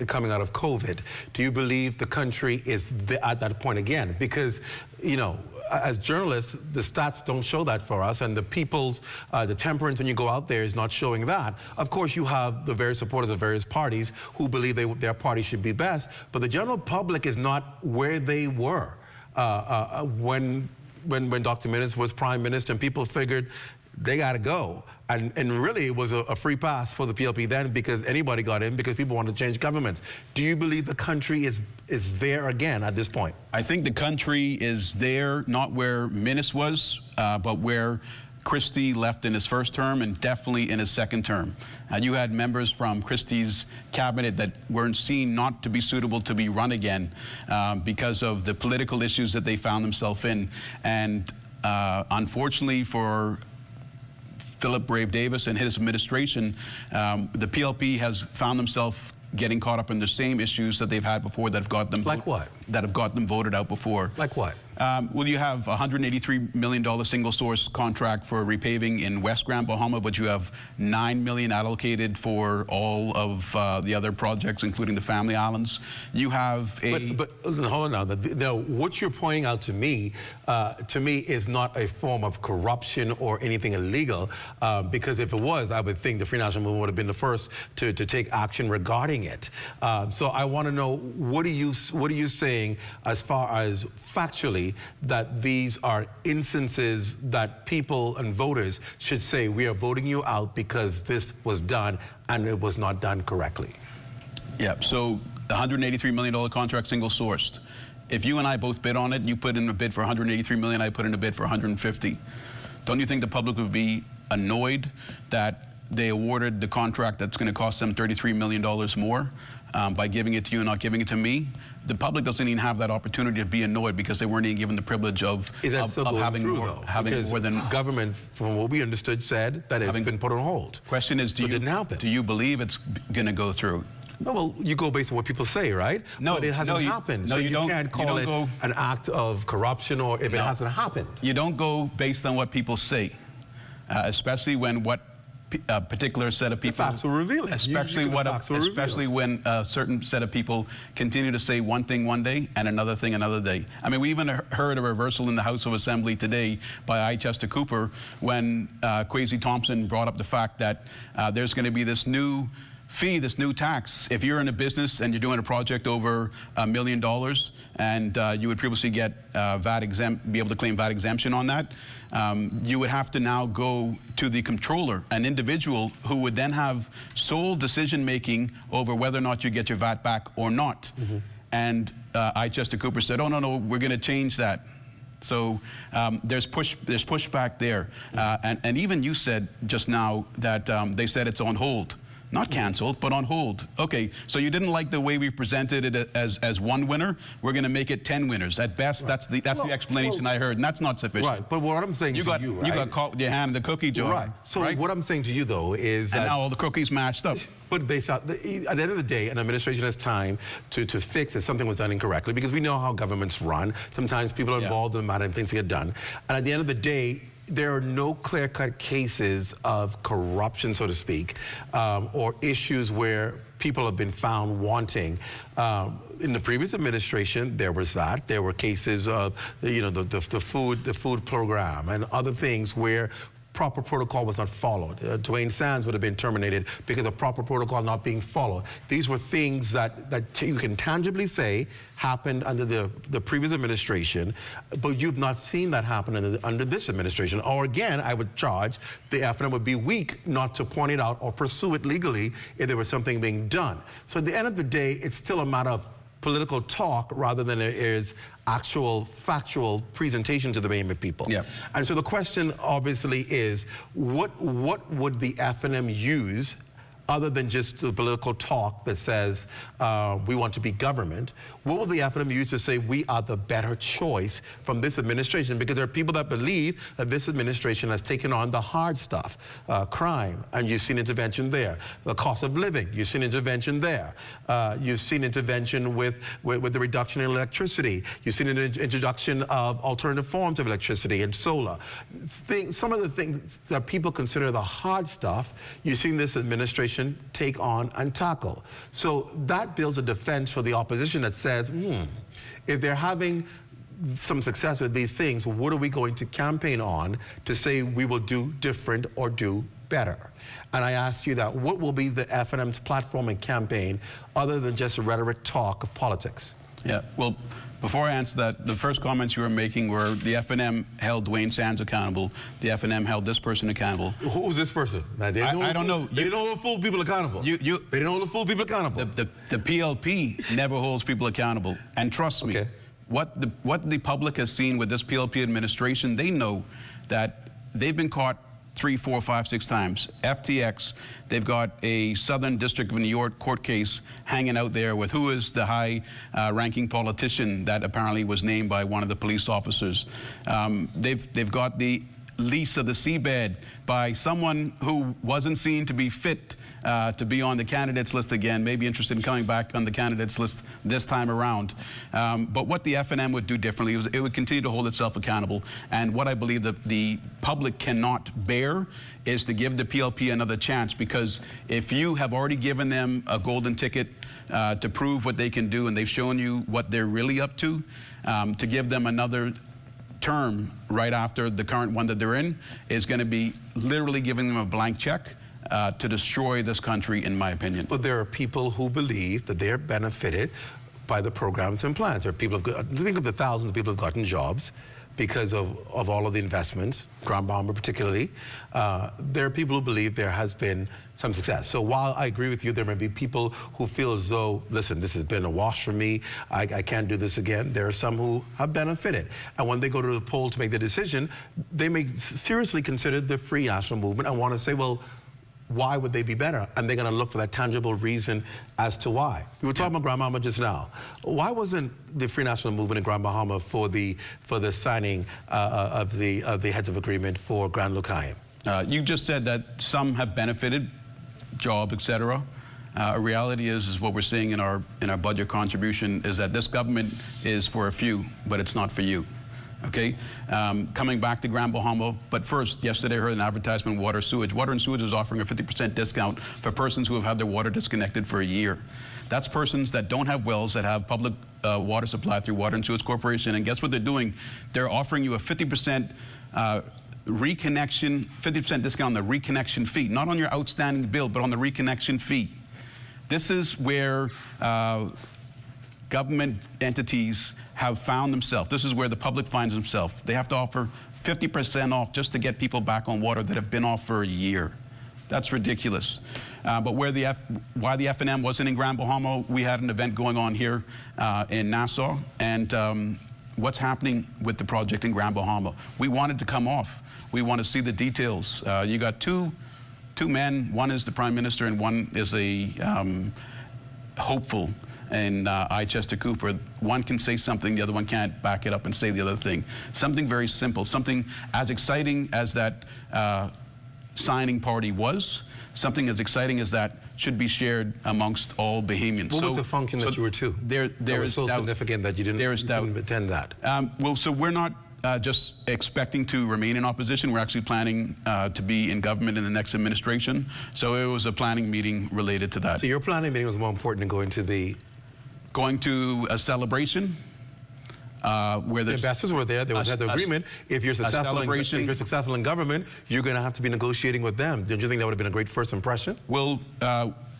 coming out of COVID? Do you believe the country is at that point again? Because, you know, as journalists, the stats don't show that for us, and the people's, the temperance when you go out there is not showing that. Of course, you have the various supporters of various parties who believe their party should be best, but the general public is not where they were when Dr. Minnis was Prime Minister, and people figured they got to go. And really, it was a free pass for the PLP then because anybody got in because people wanted to change governments. Do you believe the country is there again at this point? I think the country is there, not where Minnis was, but where Christie left in his first term and definitely in his second term. You had members from Christie's cabinet that weren't seen not to be suitable to be run again because of the political issues that they found themselves in. And unfortunately for Philip Brave Davis and his administration, the PLP has found themselves getting caught up in the same issues that they've had before that have got them that have got them voted out before. Like what? Well, you have a $183 million single source contract for repaving in West Grand Bahama, but you have $9 million allocated for all of the other projects, including the Family Islands. You have a... But hold on now. What you're pointing out to me is not a form of corruption or anything illegal, because if it was, I would think the Free National Movement would have been the first to take action regarding it. So I want to know, what are you saying as far as factually that these are instances that people and voters should say, we are voting you out because this was done and it was not done correctly? Yeah, so the $183 million contract single sourced. If you and I both bid on it, you put in a bid for $183 million, I put in a bid for $150. Don't you think the public would be annoyed that they awarded the contract that's going to cost them $33 million more by giving it to you and not giving it to me? The public doesn't even have that opportunity to be annoyed because they weren't even given the privilege of having more than government, from what we understood, said that it's been put on hold. Question is, do you believe it's going to go through? No, well, you go based on what people say, right? No, but it hasn't happened. No, so you don't. Can't call it an act of corruption or if it hasn't happened. You don't go based on what people say, especially when what a particular set of people... The facts will reveal it. Especially when a certain set of people continue to say one thing one day and another thing another day. I mean, we even heard a reversal in the House of Assembly today by I. Chester Cooper when Kwesi Thompson brought up the fact that there's going to be this new fee, this new tax. If you're in a business and you're doing a project over $1 million and you would previously get be able to claim VAT exemption on that, you would have to now go to the comptroller, an individual who would then have sole decision-making over whether or not you get your VAT back or not. Mm-hmm. And I. Chester Cooper said, oh, no, we're going to change that. So there's pushback there. And even you said just now that they said it's on hold. Not canceled, but on hold. Okay, so you didn't like the way we presented it as one winner. We're going to make it 10 winners. At best, that's the explanation I heard, and that's not sufficient. Right, but what I'm saying you got caught with your hand in the cookie jar. Right. So what I'm saying to you, though, is and now all the cookies matched up. But at the end of the day, an administration has time to fix if something was done incorrectly, because we know how governments run. Sometimes people are involved in the matter and things get done. And at the end of the day, there are no clear-cut cases of corruption, so to speak, or issues where people have been found wanting. In the previous administration, there was that. There were cases of, you know, the food program and other things where proper protocol was not followed. Dwayne Sands would have been terminated because of proper protocol not being followed. These were things that you can tangibly say happened under the previous administration, but you've not seen that happen under this administration. Or again, I would charge the FNM would be weak not to point it out or pursue it legally if there was something being done. So at the end of the day, it's still a matter of political talk rather than it is actual factual presentation to the Bahamian people. Yeah. And so the question obviously is, what would the FNM use other than just the political talk that says we want to be government? What will the FNM use to say we are the better choice from this administration? Because there are people that believe that this administration has taken on the hard stuff, crime, and you've seen intervention there. The cost of living, you've seen intervention there. You've seen intervention with the reduction in electricity. You've seen an introduction of alternative forms of electricity and solar. Some of the things that people consider the hard stuff, you've seen this administration take on and tackle. So that builds a defense for the opposition that says, if they're having some success with these things, what are we going to campaign on to say we will do different or do better? And I asked you that, what will be the FNM's platform and campaign other than just a rhetoric talk of politics? Yeah, well, before I answer that, the first comments you were making were the FNM held Dwayne Sands accountable. The FNM held this person accountable. Who was this person? I don't know. They didn't hold full people accountable. They didn't hold the full people accountable. The PLP never holds people accountable. And trust me, what the public has seen with this PLP administration, they know that they've been caught 3, 4, 5, 6 times. FTX, they've got a Southern District of New York court case hanging out there with who is the high-ranking politician that apparently was named by one of the police officers. They've got the lease of the seabed by someone who wasn't seen to be fit to be on the candidates list again, maybe interested in coming back on the candidates list this time around. But what the FNM would do differently is it would continue to hold itself accountable. And what I believe that the public cannot bear is to give the PLP another chance, because if you have already given them a golden ticket to prove what they can do, and they've shown you what they're really up to give them another term right after the current one that they're in is going to be literally giving them a blank check to destroy this country, in my opinion. But there are people who believe that they're benefited by the programs and plans. There are people think of the thousands of people who've gotten jobs because of all of the investments, Grand Bahama particularly. There are people who believe there has been some success. So while I agree with you, there may be people who feel as though, listen, this has been a wash for me, I can't do this again. There are some who have benefited. And when they go to the poll to make the decision, they may seriously consider the Free National Movement and want to say, well, why would they be better? And they're going to look for that tangible reason as to why. We were talking about Grand Bahama just now. Why wasn't the Free National Movement in Grand Bahama for the signing of the heads of agreement for Grand Lucaim? You just said that some have benefited, job, etc. A reality is what we're seeing in our budget contribution is that this government is for a few, but it's not for you. Okay, coming back to Grand Bahama, but first, yesterday I heard an advertisement, Water Sewage. Water and Sewage is offering a 50% discount for persons who have had their water disconnected for a year. That's persons that don't have wells, that have public water supply through Water and Sewage Corporation, and guess what they're doing? They're offering you a 50% reconnection, 50% discount on the reconnection fee, not on your outstanding bill, but on the reconnection fee. This is where government entities have found themselves. This is where the public finds themselves. They have to offer 50% off just to get people back on water that have been off for a year. That's ridiculous. But why the FNM wasn't in Grand Bahama, we had an event going on here in Nassau, and what's happening with the project in Grand Bahama. We wanted to come off. We want to see the details. You got two men, one is the Prime Minister and one is a hopeful in I. Chester Cooper. One can say something, the other one can't back it up and say the other thing. Something very simple, something as exciting as that signing party was, something as exciting as that should be shared amongst all Bahamians. What was the function that you were to? There was so significant that you didn't attend that? Well, so we're not just expecting to remain in opposition. We're actually planning to be in government in the next administration. So it was a planning meeting related to that. So your planning meeting was more important than going to a celebration. Where the investors were there. There was an agreement. If you're successful in government, you're going to have to be negotiating with them. Don't you think that would have been a great first impression? Well,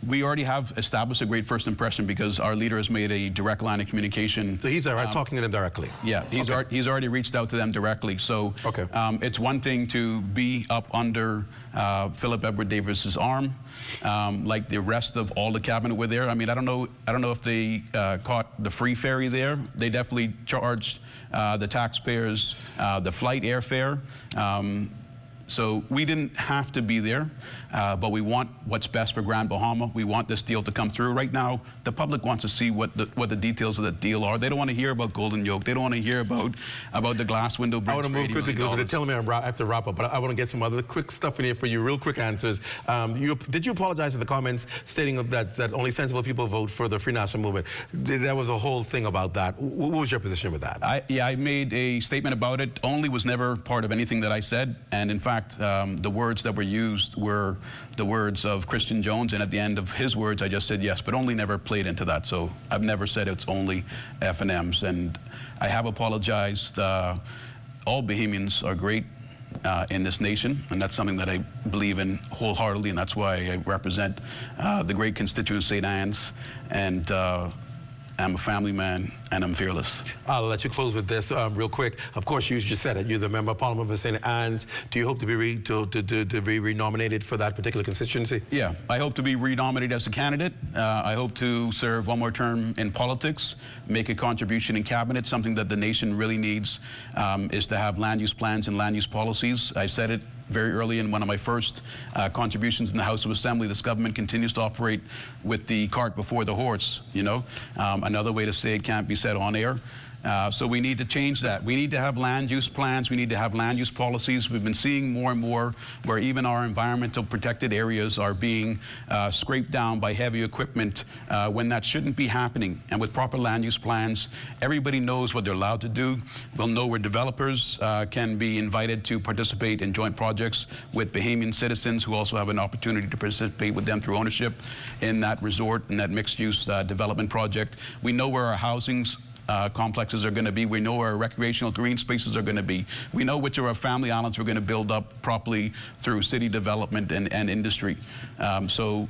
we already have established a great first impression because our leader has made a direct line of communication. So he's talking to them directly? Yeah, he's already reached out to them directly. So it's one thing to be up under Philip Edward Davis's arm, like the rest of all the cabinet were there. I mean, I don't know if they caught the free ferry there. They definitely charged the taxpayers the flight airfare. So we didn't have to be there, but we want what's best for Grand Bahama. We want this deal to come through. Right now, the public wants to see what the details of the deal are. They don't want to hear about Golden Yoke. They don't want to hear about the glass window bridge. I want to move quickly because they're telling me I have to wrap up, but I want to get some other quick stuff in here for you, real quick answers. Did you apologize for the comments stating that only sensible people vote for the Free National Movement? There was a whole thing about that. What was your position with that? I made a statement about it. Only was never part of anything that I said, and in fact, the words that were used were the words of Christian Jones, and at the end of his words, I just said yes, but only never played into that. So I've never said it's only F&Ms, and I have apologized. All Bahamians are great in this nation, and that's something that I believe in wholeheartedly, and that's why I represent the great constituent St. Anne's, and I'm a family man, and I'm fearless. I'll let you close with this real quick. Of course, you just said it. You're the member of Parliament for St. Anne's. Do you hope to be renominated for that particular constituency? Yeah, I hope to be renominated as a candidate. I hope to serve one more term in politics, make a contribution in cabinet. Something that the nation really needs is to have land use plans and land use policies. I said it very early in one of my first contributions in the House of Assembly. This government continues to operate with the cart before the horse, you know. Another way to say it can't be said on air. So we need to change that. We need to have land use plans. We need to have land use policies. We've been seeing more and more where even our environmental protected areas are being scraped down by heavy equipment when that shouldn't be happening. And with proper land use plans, everybody knows what they're allowed to do. We'll know where developers can be invited to participate in joint projects with Bahamian citizens who also have an opportunity to participate with them through ownership in that resort and that mixed-use development project. We know where our housings complexes are going to be. We know where our recreational green spaces are going to be. We know which of our family islands we're going to build up properly through city development and industry. So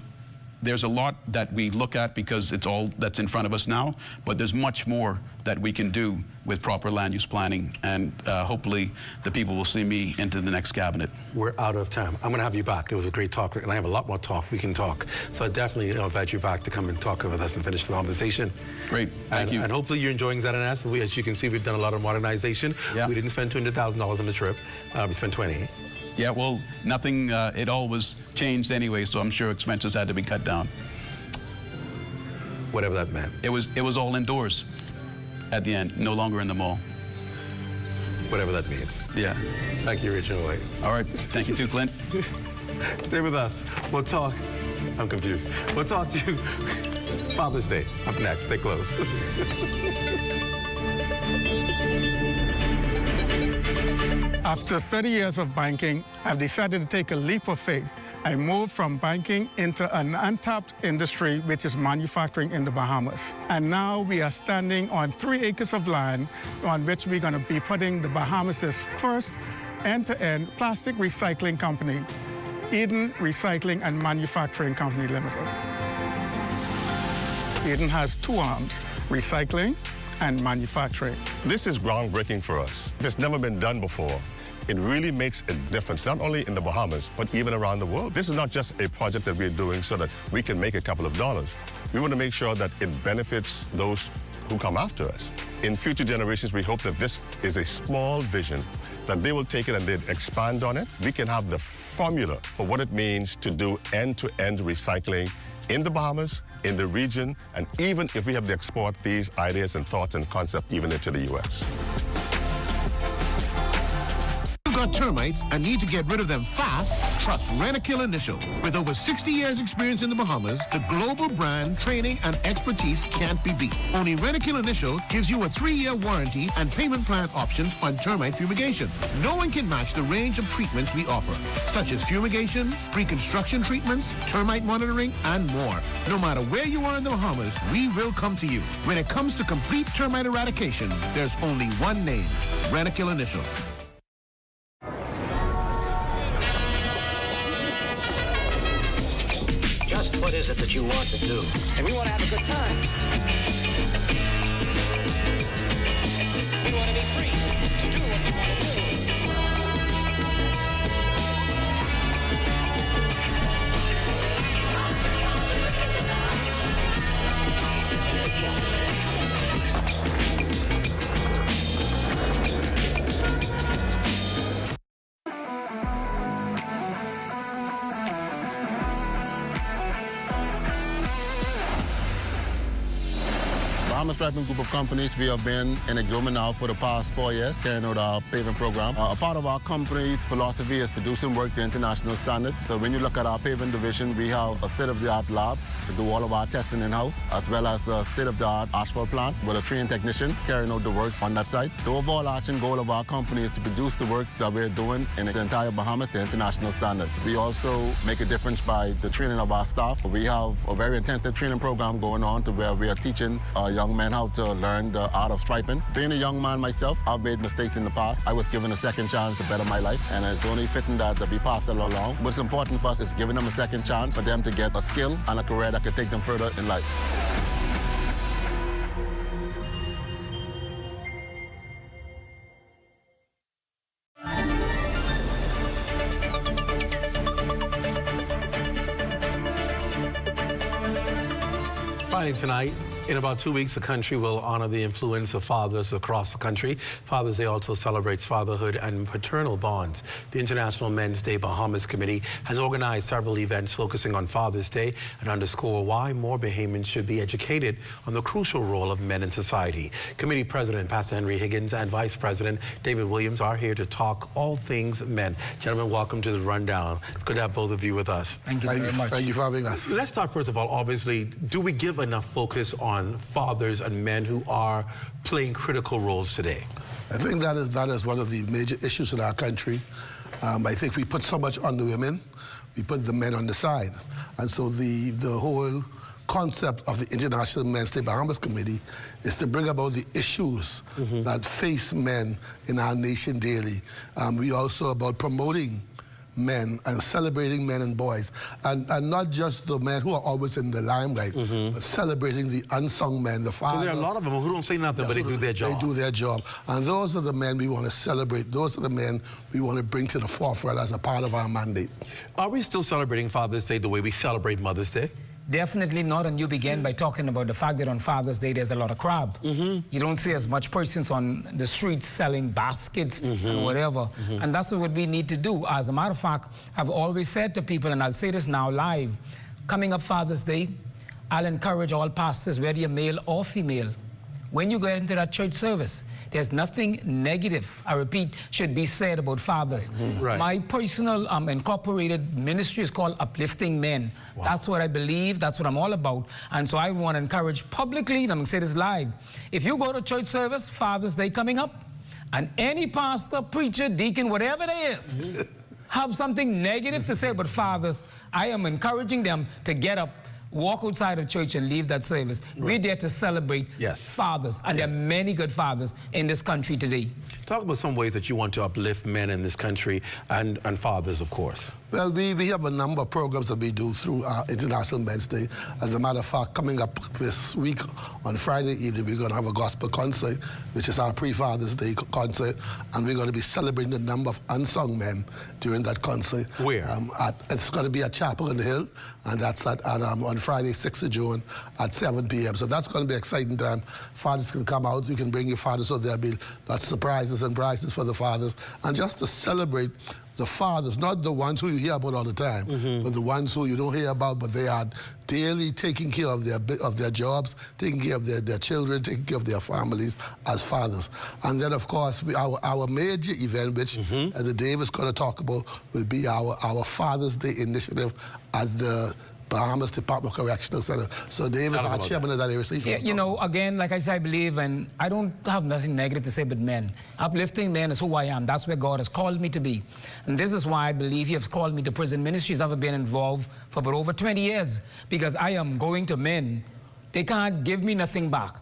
there's a lot that we look at because it's all that's in front of us now, but there's much more that we can do with proper land use planning, and hopefully the people will see me into the next cabinet. We're out of time. I'm going to have you back. It was a great talk, and I have a lot more talk. We can talk. So I definitely invite you back to come and talk with us and finish the conversation. Great. Thank you. And hopefully you're enjoying ZNS. As you can see, we've done a lot of modernization. Yeah. We didn't spend $200,000 on the trip. We spent $20,000. Yeah, well, nothing, it all was changed anyway, so I'm sure expenses had to be cut down. Whatever that meant. It was all indoors at the end, no longer in the mall. Whatever that means. Yeah. Thank you, Richard White. All right, thank you too, Clint. Stay with us. We'll talk. I'm confused. We'll talk to you Father's Day up next. Stay close. After 30 years of banking, I've decided to take a leap of faith. I moved from banking into an untapped industry, which is manufacturing in the Bahamas. And now we are standing on 3 acres of land on which we're going to be putting the Bahamas' first end-to-end plastic recycling company, Eden Recycling and Manufacturing Company Limited. Eden has 2 arms, recycling and manufacturing. This is groundbreaking for us. It's never been done before. It really makes a difference, not only in the Bahamas, but even around the world. This is not just a project that we're doing so that we can make a couple of dollars. We want to make sure that it benefits those who come after us. In future generations, we hope that this is a small vision, that they will take it and they'll expand on it. We can have the formula for what it means to do end-to-end recycling in the Bahamas, in the region, and even if we have to export these ideas and thoughts and concepts even into the U.S. got termites and need to get rid of them fast? Trust Rentokil Initial. With over 60 years experience in the Bahamas, the global brand, training, and expertise can't be beat. Only Rentokil Initial gives you a 3-year warranty and payment plan options on termite fumigation. No one can match the range of treatments we offer, such as fumigation, pre-construction treatments, termite monitoring, and more. No matter where you are in the Bahamas, we will come to you. When it comes to complete termite eradication, there's only one name, Rentokil Initial. Just what is it that you want to do? And we want to have a good time. We want to be free to do what we want to do. Bahamas Striping Group of Companies, we have been in Exuma now for the past 4 years, carrying out our paving program. A part of our company's philosophy is to do some work to international standards. So when you look at our paving division, we have a state-of-the-art lab to do all of our testing in-house, as well as a state-of-the-art asphalt plant with a trained technician carrying out the work on that site. The overarching goal of our company is to produce the work that we're doing in the entire Bahamas to international standards. We also make a difference by the training of our staff. We have a very intensive training program going on to where we are teaching young men how to learn the art of striping. Being a young man myself, I've made mistakes in the past. I was given a second chance to better my life, and it's only fitting that we pass that along. What's important for us is giving them a second chance for them to get a skill and a career that can take them further in life. Finally tonight, in about 2 weeks, the country will honor the influence of fathers across the country. Father's Day also celebrates fatherhood and paternal bonds. The International Men's Day Bahamas Committee has organized several events focusing on Father's Day and underscore why more Bahamians should be educated on the crucial role of men in society. Committee President Pastor Henry Higgins and Vice President David Williams are here to talk all things men. Gentlemen, welcome to the Rundown. It's good to have both of you with us. Thank you very much. Thank you for having us. Let's start, first of all, obviously, do we give enough focus on fathers and men who are playing critical roles today? I think that is one of the major issues in our country. I think we put so much on the women, we put the men on the side. And so the whole concept of the International Men's Day Bahamas Committee is to bring about the issues that face men in our nation daily. We also about promoting men and celebrating men and boys, and not just the men who are always in the limelight, but celebrating the unsung men, the fathers. There are a lot of them who don't say nothing, but they do their job. They do their job. And those are the men we want to celebrate. Those are the men we want to bring to the forefront as a part of our mandate. Are we still celebrating Father's Day the way we celebrate Mother's Day? Definitely not, and you began by talking about the fact that on Father's Day there's a lot of crowd. You don't see as much persons on the streets selling baskets and whatever, and that's what we need to do. As a matter of fact, I've always said to people, and I'll say this now live, coming up Father's Day, I'll encourage all pastors, whether you're male or female, when you get into that church service, there's nothing negative, I repeat, should be said about fathers. Right. My personal incorporated ministry is called Uplifting Men. Wow. That's what I believe, that's what I'm all about. And so I want to encourage publicly, and I'm going to say this live, if you go to church service, Father's Day coming up, and any pastor, preacher, deacon, whatever it is, have something negative to say about fathers, I am encouraging them to get up, walk outside of church and leave that service. Right. We're there to celebrate fathers, and there are many good fathers in this country today. Talk about some ways that you want to uplift men in this country and fathers, of course. Well, we have a number of programs that we do through our International Men's Day. As a matter of fact, coming up this week on Friday evening, we're going to have a gospel concert, which is our pre-Father's Day concert, and we're going to be celebrating the number of unsung men during that concert. Where? It's going to be at Chapel on the Hill, and that's on Friday, 6th of June at 7 p.m. So that's going to be an exciting time. Fathers can come out, you can bring your fathers, so there'll be lots of surprises and prizes for the fathers, and just to celebrate the fathers, not the ones who you hear about all the time, but the ones who you don't hear about, but they are daily taking care of their jobs, taking care of their children, taking care of their families as fathers. And then, of course, our major event, which the Dave is going to talk about, will be our Father's Day initiative at the Bahamas Department of Correctional Center. So Dave is our chairman of that area. So yeah, you know, again, like I said, I believe, and I don't have nothing negative to say but men. Uplifting men is who I am. That's where God has called me to be. And this is why I believe He has called me to prison ministries. I've been involved for about over 20 years because I am going to men. They can't give me nothing back.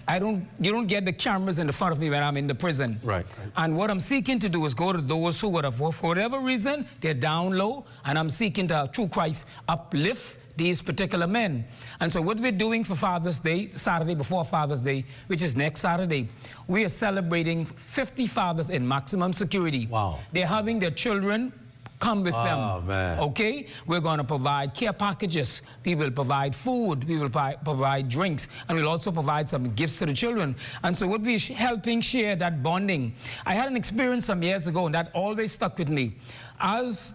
You don't get the cameras in the front of me when I'm in the prison. Right. And what I'm seeking to do is go to those who would have, for whatever reason, they're down low, and I'm seeking to, through Christ, uplift these particular men. And so what we're doing for Father's Day, Saturday before Father's Day, which is next Saturday, we are celebrating 50 fathers in maximum security. Wow. They're having their children come with them. Man. Okay? We're going to provide care packages. We will provide food. We will provide drinks. And we'll also provide some gifts to the children. And so we'll be helping share that bonding. I had an experience some years ago, and that always stuck with me. As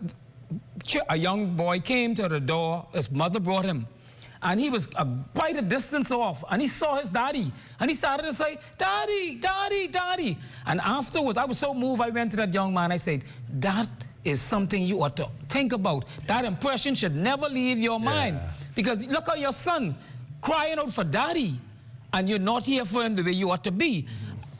a young boy came to the door, his mother brought him. And he was quite a distance off. And he saw his daddy. And he started to say, "Daddy, Daddy, Daddy." And afterwards, I was so moved, I went to that young man. I said, "That is something you ought to think about. That impression should never leave your mind. Because look at your son crying out for daddy, and you're not here for him the way you ought to be."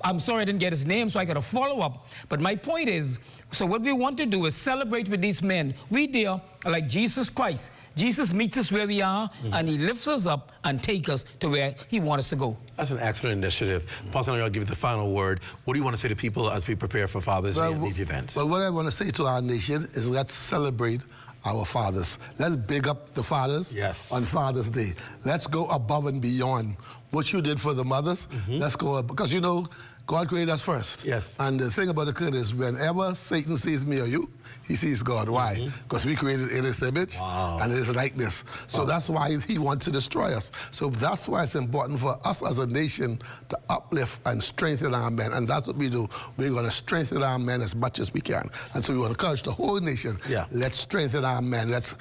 I'm sorry I didn't get his name, so I got a follow-up. But my point is, so what we want to do is celebrate with these men. We there are like Jesus Christ. Jesus meets us where we are, and He lifts us up and takes us to where He wants us to go. That's an excellent initiative. Pastor, I'll give you the final word. What do you want to say to people as we prepare for Father's Day and these events? Well, what I want to say to our nation is let's celebrate our fathers. Let's big up the fathers on Father's Day. Let's go above and beyond what you did for the mothers. Let's go up, because you know, God created us first. Yes. And the thing about the kid is whenever Satan sees me or you, he sees God. Why? Because we created in His image and His likeness. So that's why He wants to destroy us. So that's why it's important for us as a nation to uplift and strengthen our men. And that's what we do. We're going to strengthen our men as much as we can. And so we want to encourage the whole nation. Let's strengthen our men. Let's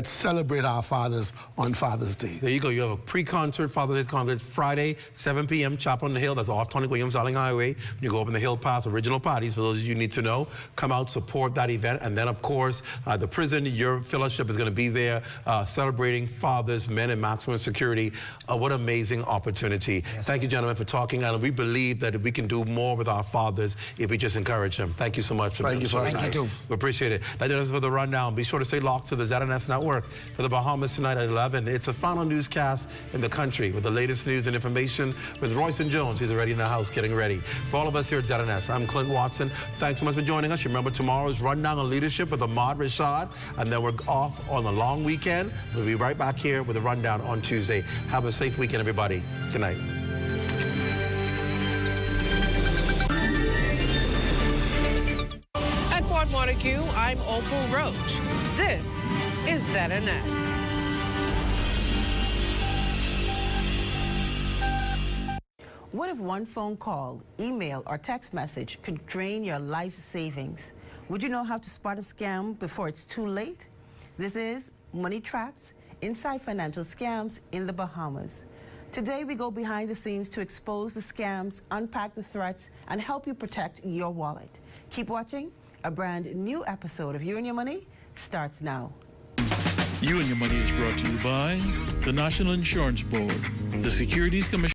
celebrate our fathers on Father's Day. There you go. You have a pre-concert, Father's Day concert, Friday, 7 p.m., Chapel on the Hill. That's off Tony Williams Darling Highway. You go up in the Hill Pass, original parties, for those of you who need to know. Come out, support that event. And then, of course, the prison, your fellowship is going to be there celebrating fathers, men in maximum security. What an amazing opportunity. Thank you, gentlemen, for talking. And we believe that we can do more with our fathers if we just encourage them. Thank you so much. Thank you so much. Thank you. We appreciate it. That does it for the rundown. Be sure to stay locked to the ZNS Network for the Bahamas tonight at 11. It's the final newscast in the country with the latest news and information with Royson Jones. He's already in the house getting ready. For all of us here at ZNS, I'm Clint Watson. Thanks so much for joining us. Remember, tomorrow's Rundown on Leadership with Ahmad Rashad, and then we're off on a long weekend. We'll be right back here with a Rundown on Tuesday. Have a safe weekend, everybody. Good night. At Fort Montague, I'm Opal Roach. This is ZNS. What if one phone call, email, or text message could drain your life savings? Would you know how to spot a scam before it's too late? This is Money Traps, Inside Financial Scams in the Bahamas. Today we go behind the scenes to expose the scams, unpack the threats, and help you protect your wallet. Keep watching. A brand new episode of You and Your Money starts now. You and Your Money is brought to you by the National Insurance Board, the Securities Commission.